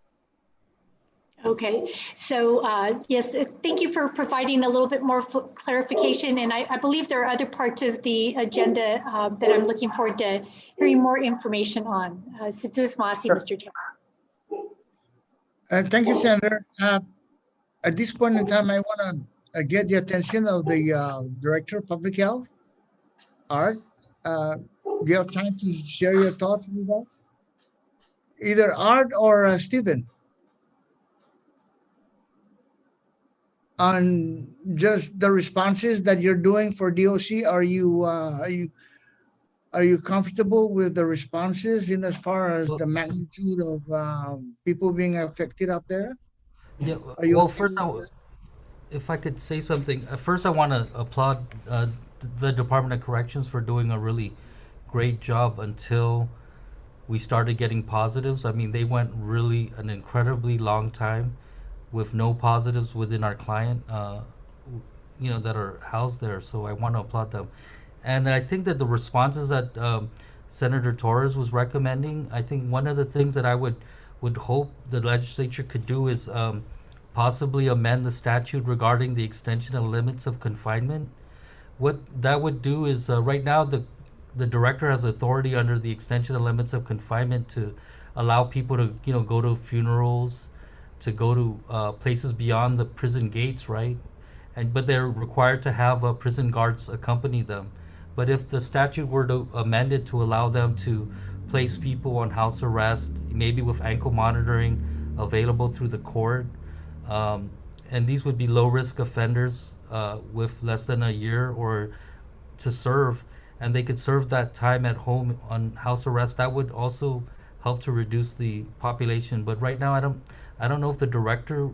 Okay, so yes, thank you for providing a little bit more clarification. And I believe there are other parts of the agenda that I'm looking forward to hearing more information on. Sure. Mr. Chair. Thank you, Senator. At this point in time, I want to get the attention of the Director of Public Health, Art. Do you have time to share your thoughts with us? Either Art or Stephen, on just the responses that you're doing for DOC. Are you comfortable with the responses in as far as the magnitude of people being affected out there? Yeah, Are you well, okay first, with that? if I could say something, first I want to applaud the Department of Corrections for doing a really great job until we started getting positives. I mean, they went really an incredibly long time with no positives within our client, that are housed there. So I want to applaud them. And I think that the responses that Senator Torres was recommending, I think one of the things that I would hope the legislature could do is possibly amend the statute regarding the extension of limits of confinement. What that would do is right now the director has authority under the extension of limits of confinement to allow people to go to funerals, to go to places beyond the prison gates, right? But they're required to have prison guards accompany them. But if the statute were to amend it to allow them to place people on house arrest, maybe with ankle monitoring available through the court, and these would be low-risk offenders with less than a year or to serve, and they could serve that time at home on house arrest, that would also help to reduce the population. But right now, I don't know if the director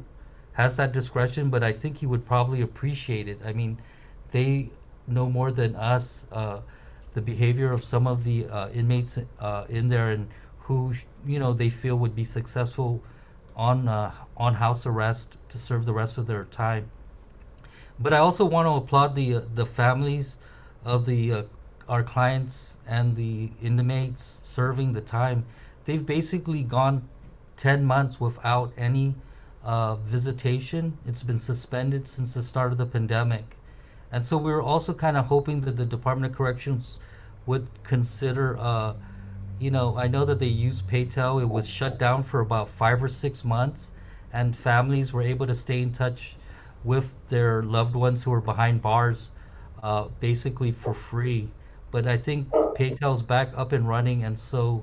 has that discretion, but I think he would probably appreciate it. I mean, they know more than us the behavior of some of the inmates in there, and who they feel would be successful on house arrest to serve the rest of their time. But I also want to applaud the families of our clients and the inmates serving the time. They've basically gone 10 months without any visitation. It's been suspended since the start of the pandemic. And so we're also kind of hoping that the Department of Corrections would consider, I know that they use PayTel. It was shut down for about 5 or 6 months, and families were able to stay in touch with their loved ones who are behind bars, basically for free. But I think PayPal's back up and running, and so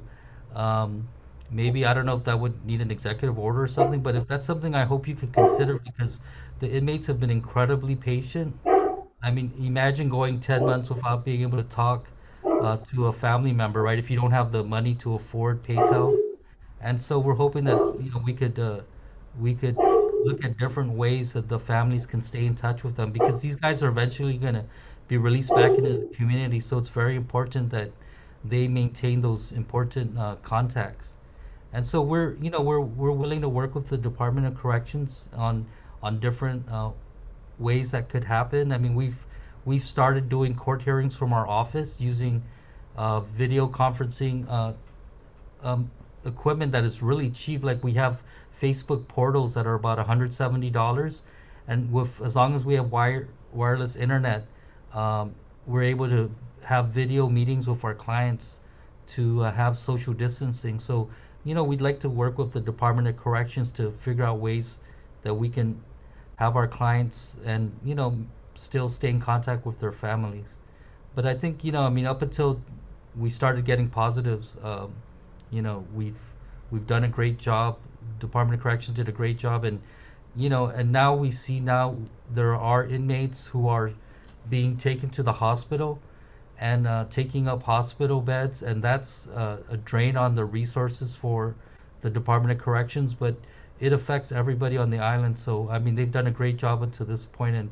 um, maybe I don't know if that would need an executive order or something. But if that's something, I hope you could consider because the inmates have been incredibly patient. I mean, imagine going 10 months without being able to talk to a family member, right? If you don't have the money to afford PayPal. And so we're hoping that, we could look at different ways that the families can stay in touch with them because these guys are eventually going to be released back into the community. So it's very important that they maintain those important contacts. And so we're willing to work with the Department of Corrections on different ways that could happen. I mean, we've started doing court hearings from our office using video conferencing um, equipment that is really cheap. Like we have Facebook portals that are about $170, and with as long as we have wireless internet, we're able to have video meetings with our clients to have social distancing. So, we'd like to work with the Department of Corrections to figure out ways that we can have our clients and still stay in contact with their families. But I think I mean up until we started getting positives, we've done a great job. Department of Corrections did a great job, and now we see now there are inmates who are being taken to the hospital and taking up hospital beds, and that's a drain on the resources for the Department of Corrections, but it affects everybody on the island. So I mean, they've done a great job until this point, and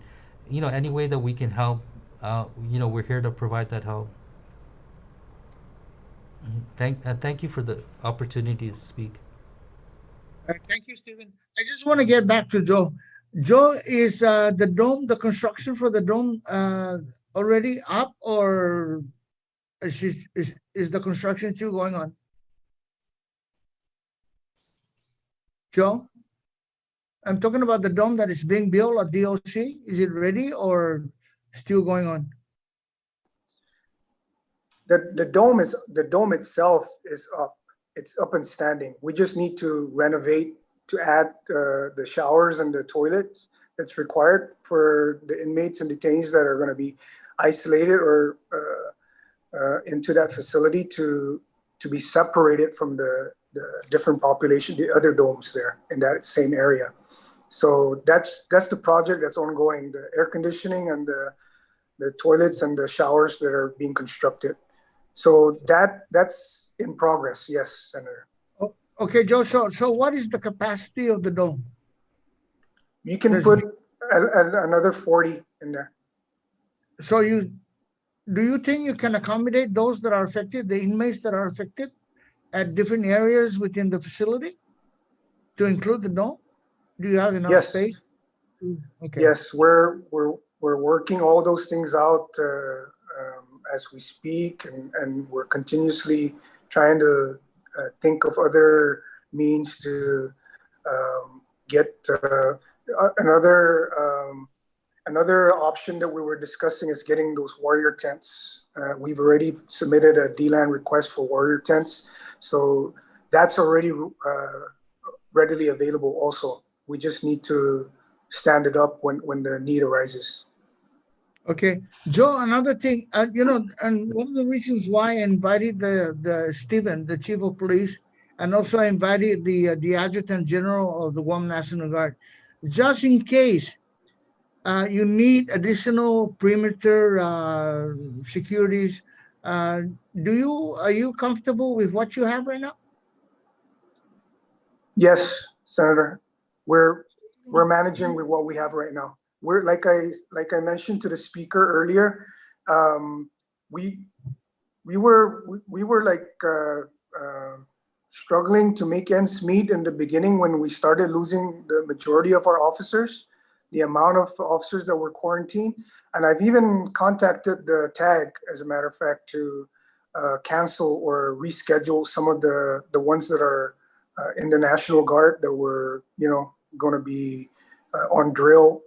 any way that we can help, we're here to provide that help. Thank you for the opportunity to speak. Thank you, Stephen. I just want to get back to Joe. Joe, is the dome, the construction for the dome already up, or is the construction still going on? Joe? I'm talking about the dome that is being built at DOC. Is it ready or still going on? The dome itself is up. It's up and standing. We just need to renovate to add the showers and the toilets that's required for the inmates and detainees that are going to be isolated or into that facility to be separated from the different population, the other domes there in that same area. So that's the project that's ongoing, the air conditioning and the toilets and the showers that are being constructed. So that's in progress. Yes, Senator. Okay, Joe. So what is the capacity of the dome? You can put another 40 in there. So do you think you can accommodate those that are affected, the inmates that are affected, at different areas within the facility, to include the dome? Do you have enough space? Okay. Yes, we're working all those things out as we speak, and we're continuously trying to think of other means to get another option that we were discussing is getting those warrior tents. We've already submitted a DLAN request for warrior tents, so that's already readily available also. We just need to stand it up when the need arises. Okay, Joe, another thing, and one of the reasons why I invited the Stephen, the chief of police, and also I invited the adjutant general of the Guam National Guard, just in case you need additional perimeter securities. Are you comfortable with what you have right now? Yes, Senator. We're managing with what we have right now. We're like I mentioned to the speaker earlier. We were like struggling to make ends meet in the beginning when we started losing the majority of our officers, the amount of officers that were quarantined, and I've even contacted the TAG, as a matter of fact, to cancel or reschedule some of the ones that are in the National Guard that were going to be on drill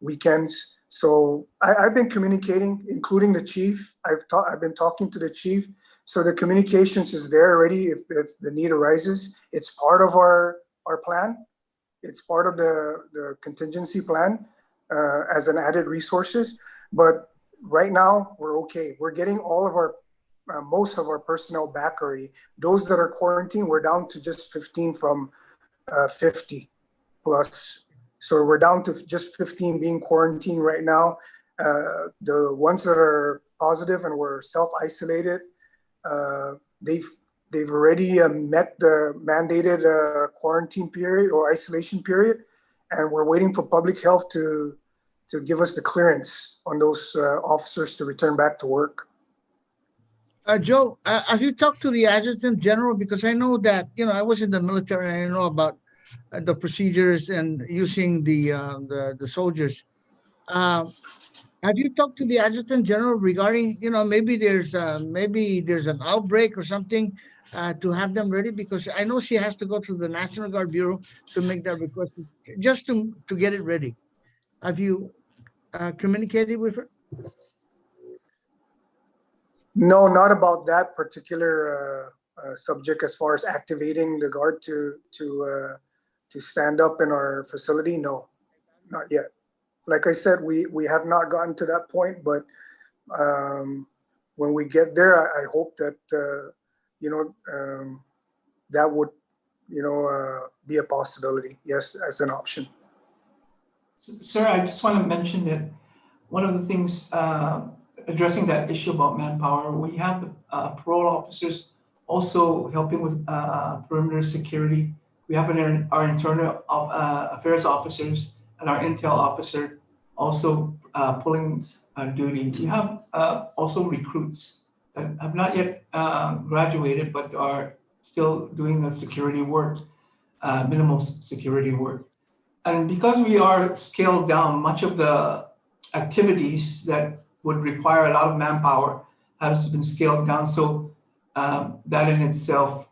weekends. So I've been communicating, including the chief. I've been talking to the chief. So the communications is there already. If the need arises, it's part of our plan. It's part of the contingency plan as an added resources. But right now, we're okay. We're getting all of our, most of our personnel back already. Those that are quarantined, we're down to just 15 from 50 plus. So we're down to just 15 being quarantined right now. The ones that are positive and were self-isolated, they've already met the mandated quarantine period or isolation period, and we're waiting for public health to give us the clearance on those officers to return back to work. Joe, have you talked to the Adjutant General? Because I know that, I was in the military and I know about the procedures and using the soldiers. Have you talked to the Adjutant General regarding, maybe there's an outbreak or something to have them ready? Because I know she has to go to the National Guard Bureau to make that request, just to get it ready. Have you communicated with her? No, not about that particular subject as far as activating the guard to stand up in our facility. No, not yet. Like I said, we have not gotten to that point, but when we get there, I hope that that would be a possibility. Yes, as an option. Sir, I just want to mention that one of the things addressing that issue about manpower, we have parole officers also helping with perimeter security. We have our internal affairs officers and our intel officer also pulling duty. We have also recruits that have not yet graduated, but are still doing the security work, minimal security work. And because we are scaled down, much of the activities that would require a lot of manpower has been scaled down. So that in itself,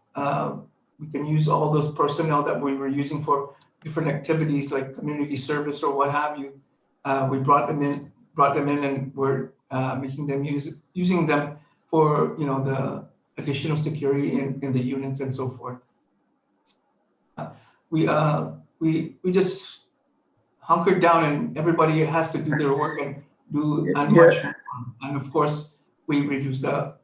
we can use all those personnel that we were using for different activities like community service or what have you. We brought them in, and we're making them using them for the additional security in the units and so forth. We just hunkered down, and everybody has to do their work and do much more. And of course, we reduced the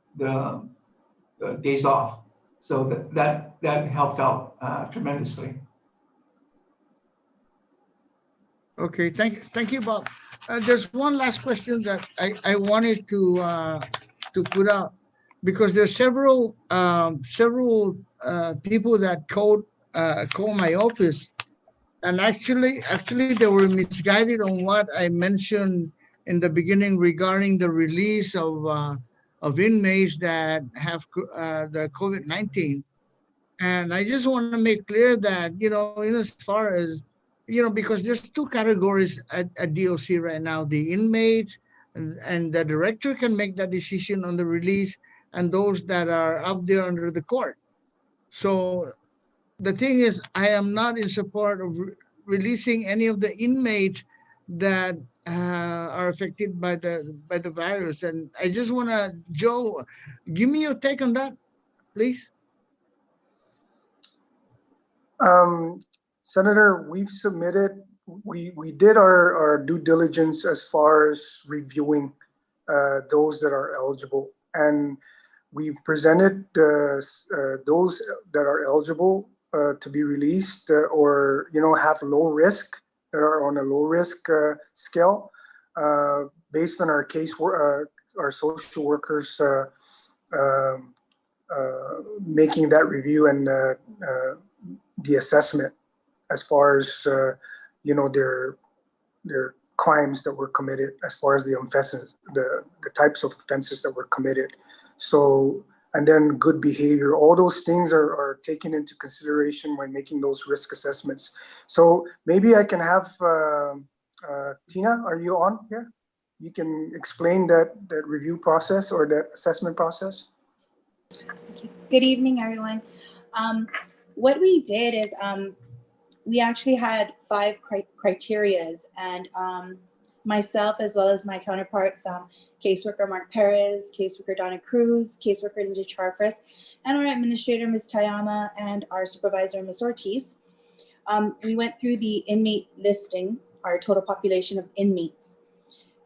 days off, so that helped out tremendously. Okay, thank you, Bob. There's one last question that I wanted to put out, because there's several people that call my office, and actually they were misguided on what I mentioned in the beginning regarding the release of inmates that have the COVID-19. And I just want to make clear that, as far as, because there's two categories at DOC right now: the inmates, and the director can make that decision on the release, and those that are up there under the court. So the thing is, I am not in support of releasing any of the inmates that are affected by the virus. And I just want to, Joe, give me your take on that, please. Senator, we've submitted, we did our due diligence as far as reviewing those that are eligible, and we've presented those that are eligible to be released or have low risk, that are on a low risk scale, based on our our social workers making that review and the assessment as far as their crimes that were committed, as far as the offenses, the types of offenses that were committed. So, and then good behavior, all those things are taken into consideration when making those risk assessments. So maybe I can have Tina, are you on here? You can explain that review process or that assessment process. Good evening, everyone. What we did is we actually had 5 criterias, and myself, as well as my counterparts, caseworker Mark Perez, caseworker Donna Cruz, caseworker Linda Charfris, and our administrator, Ms. Tayama, and our supervisor, Ms. Ortiz. we went through the inmate listing, our total population of inmates.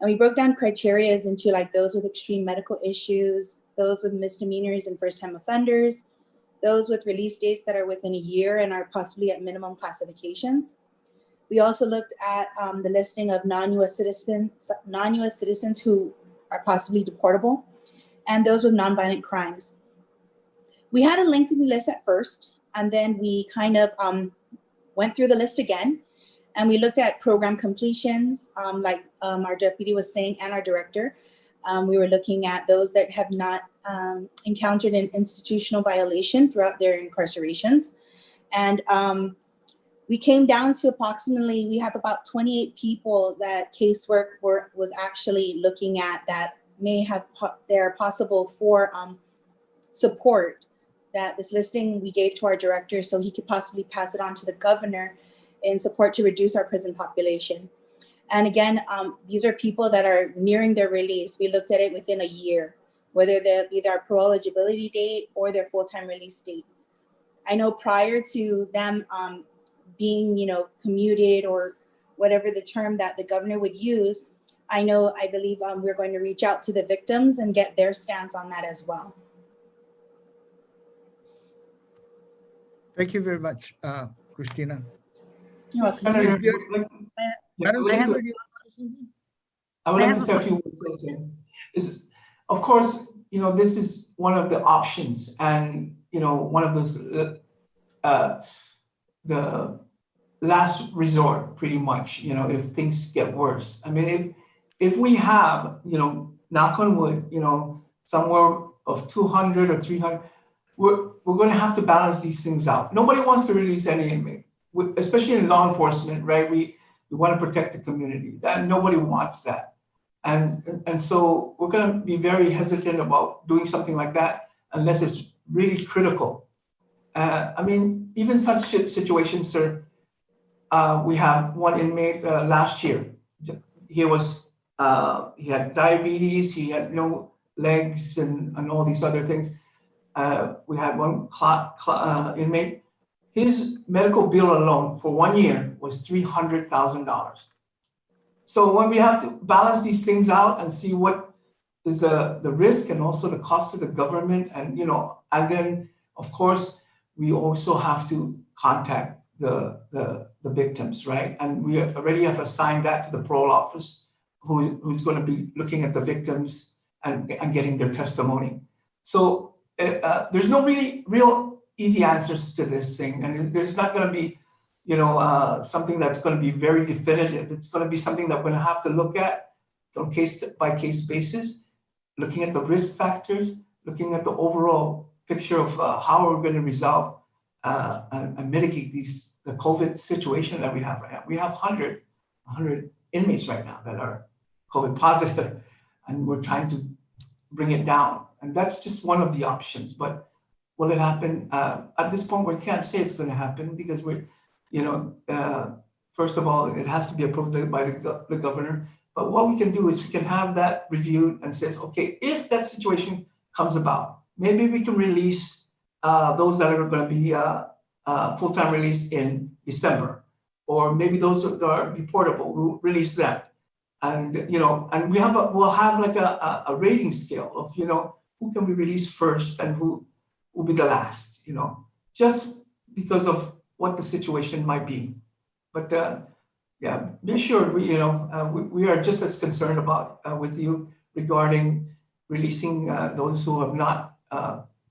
And we broke down criteria into like those with extreme medical issues, those with misdemeanors and first-time offenders, those with release dates that are within a year and are possibly at minimum classifications. We also looked at the listing of non-US citizens who are possibly deportable, and those with nonviolent crimes. We had a lengthy list at first, and then we kind of went through the list again, and we looked at program completions, like our deputy was saying, and our director. We were looking at those that have not encountered an institutional violation throughout their incarcerations. And we came down to approximately, we have about 28 people that casework was actually looking at that may have their possible for support, that this listing we gave to our director so he could possibly pass it on to the governor in support to reduce our prison population. And again, these are people that are nearing their release. We looked at it within a year, whether they'll be their parole eligibility date or their full-time release dates. I know prior to them being, commuted or whatever the term that the governor would use, I believe we're going to reach out to the victims and get their stance on that as well. Thank you very much, Christina. You're welcome. Senator, Madam I Senator, would do you want to say something? like to say a few words here. Of course, this is one of the options, and one of those the last resort, pretty much. If things get worse. I mean, if we have, knock on wood, somewhere of 200 or 300, we're going to have to balance these things out. Nobody wants to release any inmate, especially in law enforcement, right? We want to protect the community, and nobody wants that. And so we're going to be very hesitant about doing something like that unless it's really critical. I mean, even such situations, sir, we have one inmate last year. He had diabetes, he had no legs and all these other things. We had one inmate. His medical bill alone for 1 year was $300,000. So when we have to balance these things out and see what is the risk and also the cost to the government, and and then of course we also have to contact the victims, right? And we already have assigned that to the parole office, who's going to be looking at the victims and getting their testimony. So there's no real easy answers to this thing, and there's not going to be something that's going to be very definitive. It's going to be something that we're going to have to look at on case by case basis, looking at the risk factors, looking at the overall picture of how we're going to resolve and mitigate the COVID situation that we have right now. We have 100 inmates right now that are COVID positive, and we're trying to bring it down. And that's just one of the options. But will it happen? At this point, we can't say it's going to happen because first of all, it has to be approved by the governor. But what we can do is we can have that reviewed and says, okay, if that situation comes about, maybe we can release those that are going to be full-time release in December, or maybe those that are deportable, we'll release them. And and we'll have like a rating scale of who can we release first and who will be the last, just because of what the situation might be. But yeah, be assured we are just as concerned about with you regarding releasing those who have not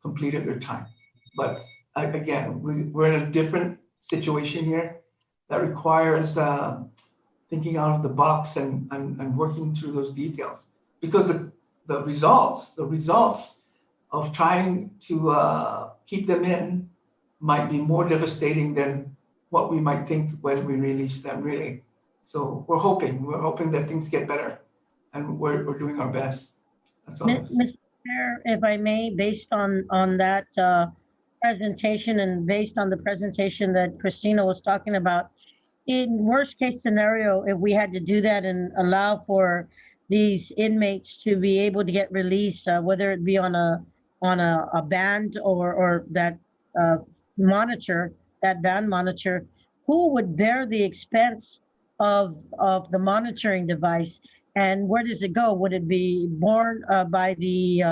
completed their time. But again, we're in a different situation here that requires thinking out of the box and working through those details, because the results of trying to keep them in might be more devastating than what we might think when we release them, really. So we're hoping that things get better, and we're doing our best. That's all. Mr. Chair, if I may, based on that presentation and based on the presentation that Christina was talking about, in worst case scenario, if we had to do that and allow for these inmates to be able to get released, whether it be on a band or that monitor, that band monitor, who would bear the expense of the monitoring device, and where does it go? Would it be borne by the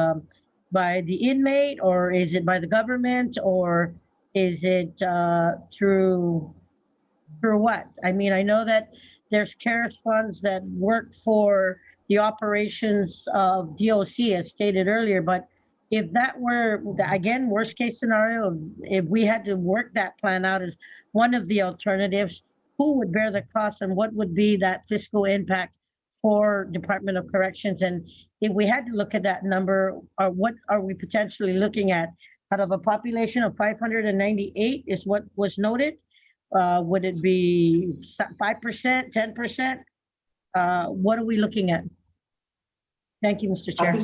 inmate, or is it by the government, or is it through what? I mean, I know that there's CARES funds that work for the operations of DOC, as stated earlier, but if that were, again, worst case scenario, if we had to work that plan out as one of the alternatives, who would bear the cost and what would be that fiscal impact for Department of Corrections? And if we had to look at that number, what are we potentially looking at? Out of a population of 598 is what was noted. Would it be 5%, 10%? What are we looking at? Thank you, Mr. Chair.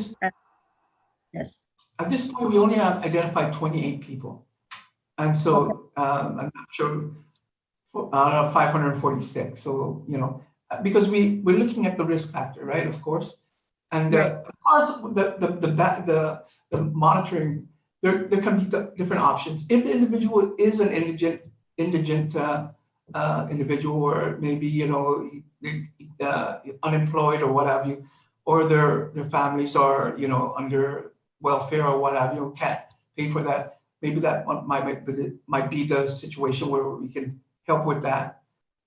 Yes. At this point, we only have identified 28 people. And so I'm not sure out of 546. So, because we're looking at the risk factor, right? Of course. And as far as the monitoring, there can be different options. If the individual is an indigent individual, or maybe, unemployed or what have you, or their families are, under welfare or what have you, can't pay for that. Maybe that might be the situation where we can help with that.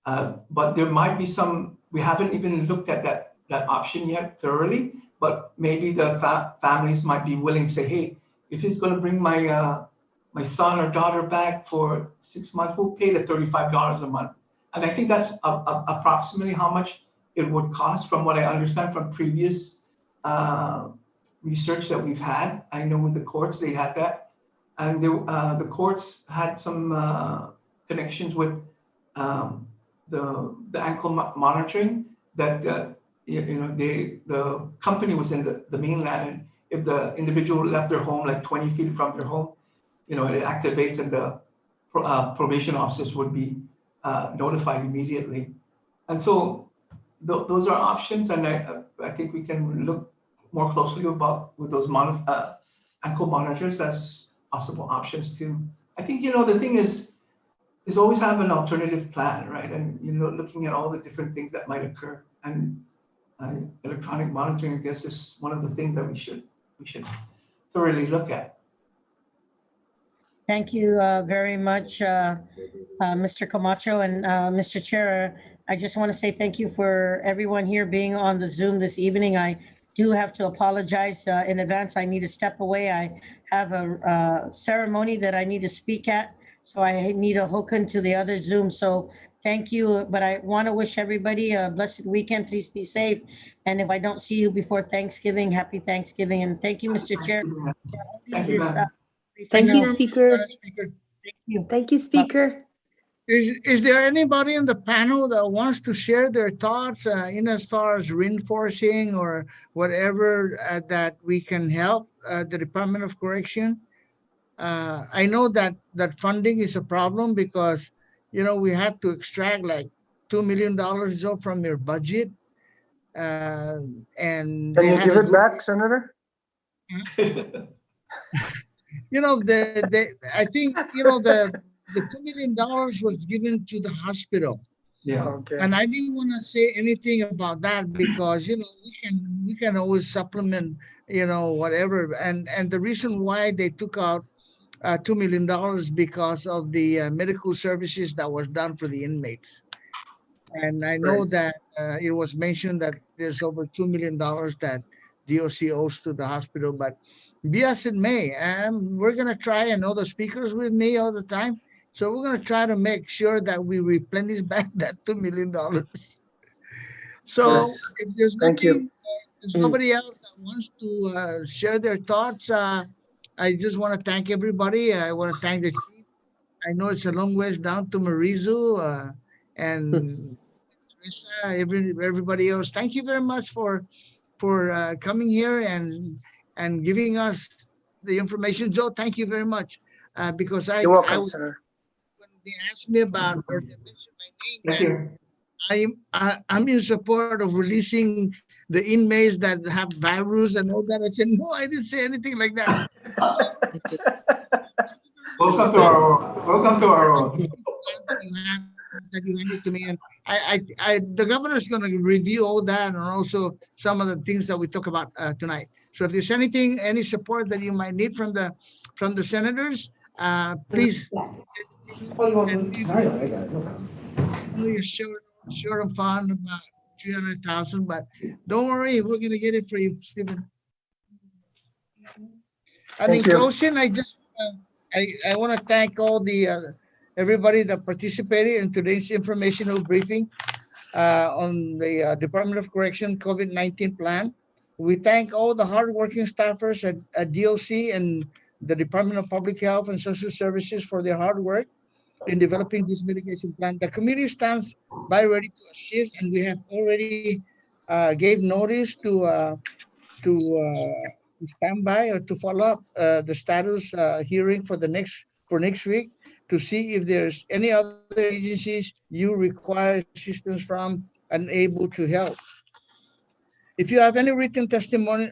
But there might be some, we haven't even looked at that option yet thoroughly, but maybe the families might be willing to say, hey, if he's going to bring my son or daughter back for 6 months, we'll pay the $35 a month. And I think that's approximately how much it would cost, from what I understand from previous research that we've had. I know with the courts, they had that. And the courts had some connections with the ankle monitoring that, the company was in the mainland. And if the individual left their home like 20 feet from their home, it activates, and the probation officers would be notified immediately. And so those are options. And I think we can look more closely with those ankle monitors as possible options too. I think, the thing is always have an alternative plan, right? And, looking at all the different things that might occur. And electronic monitoring, I guess, is one of the things that we should thoroughly look at. Thank you very much, Mr. Camacho. And Mr. Chair, I just want to say thank you for everyone here being on the Zoom this evening. I do have to apologize in advance. I need to step away. I have a ceremony that I need to speak at, so I need to hook into the other Zoom. So thank you, but I want to wish everybody a blessed weekend. Please be safe. And if I don't see you before Thanksgiving, happy Thanksgiving. And thank you, Mr. Chair. Thank you, ma'am. Thank you, Speaker. Thank you. Thank you, Speaker. Is there anybody in the panel that wants to share their thoughts in as far as reinforcing or whatever that we can help the Department of Correction? I know that funding is a problem because, we had to extract like $2 million from your budget. And can you give it back, Senator? I think, the $2 million was given to the hospital. Yeah. Okay. And I didn't want to say anything about that because, we can always supplement, whatever. And the reason why they took out $2 million because of the medical services that was done for the inmates. And I know that it was mentioned that there's over $2 million that DOC owes to the hospital, but be as it may, we're going to try, and all the speakers with me all the time. So we're going to try to make sure that we replenish back that $2 million. So Yes. if there's Thank you. nothing, there's nobody else that wants to share their thoughts, I just want to thank everybody. I want to thank the chief. I know it's a long ways down to Marizu and Teresa, everybody else. Thank you very much for coming here and giving us the information. Joe, thank you very much. Because You're welcome, I was, Senator. when they asked me about, or they mentioned my name, Thank you. I'm in support of releasing the inmates that have virus and all that. I said, no, I didn't say anything like that. Welcome to our world. that you handed to me, and the governor is going to review all that and also some of the things that we talk about tonight. So if there's anything, any support that you might need from the senators, please. And you're short of fund about 300,000, but don't worry, we're going to get it for you, Stephen. And in Thank you. closing, I just I want to thank all the everybody that participated in today's informational briefing on the Department of Correction COVID-19 plan. We thank all the hardworking staffers at DOC and the Department of Public Health and Social Services for their hard work in developing this mitigation plan. The committee stands by ready to assist, and we have already gave notice to stand by or to follow up the status hearing for next week to see if there's any other agencies you require assistance from and able to help. If you have any written testimony,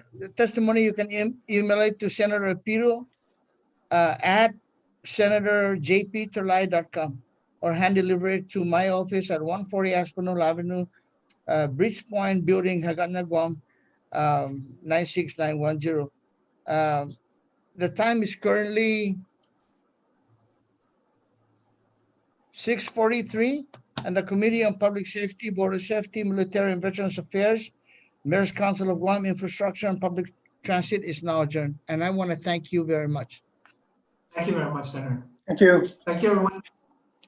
you can email it to Senator Pedo at senatorjpterlaje.com or hand deliver it to my office at 140 Aspinall Avenue, Bridge Point Building, Hagåtña, Guam, 96910. The time is currently 6:43, and the Committee on Public Safety, Border Safety, Military and Veterans Affairs, Mayor's Council of Guam, Infrastructure and Public Transit is now adjourned. And I want to thank you very much. Thank you very much, Senator. Thank you. Thank you, everyone.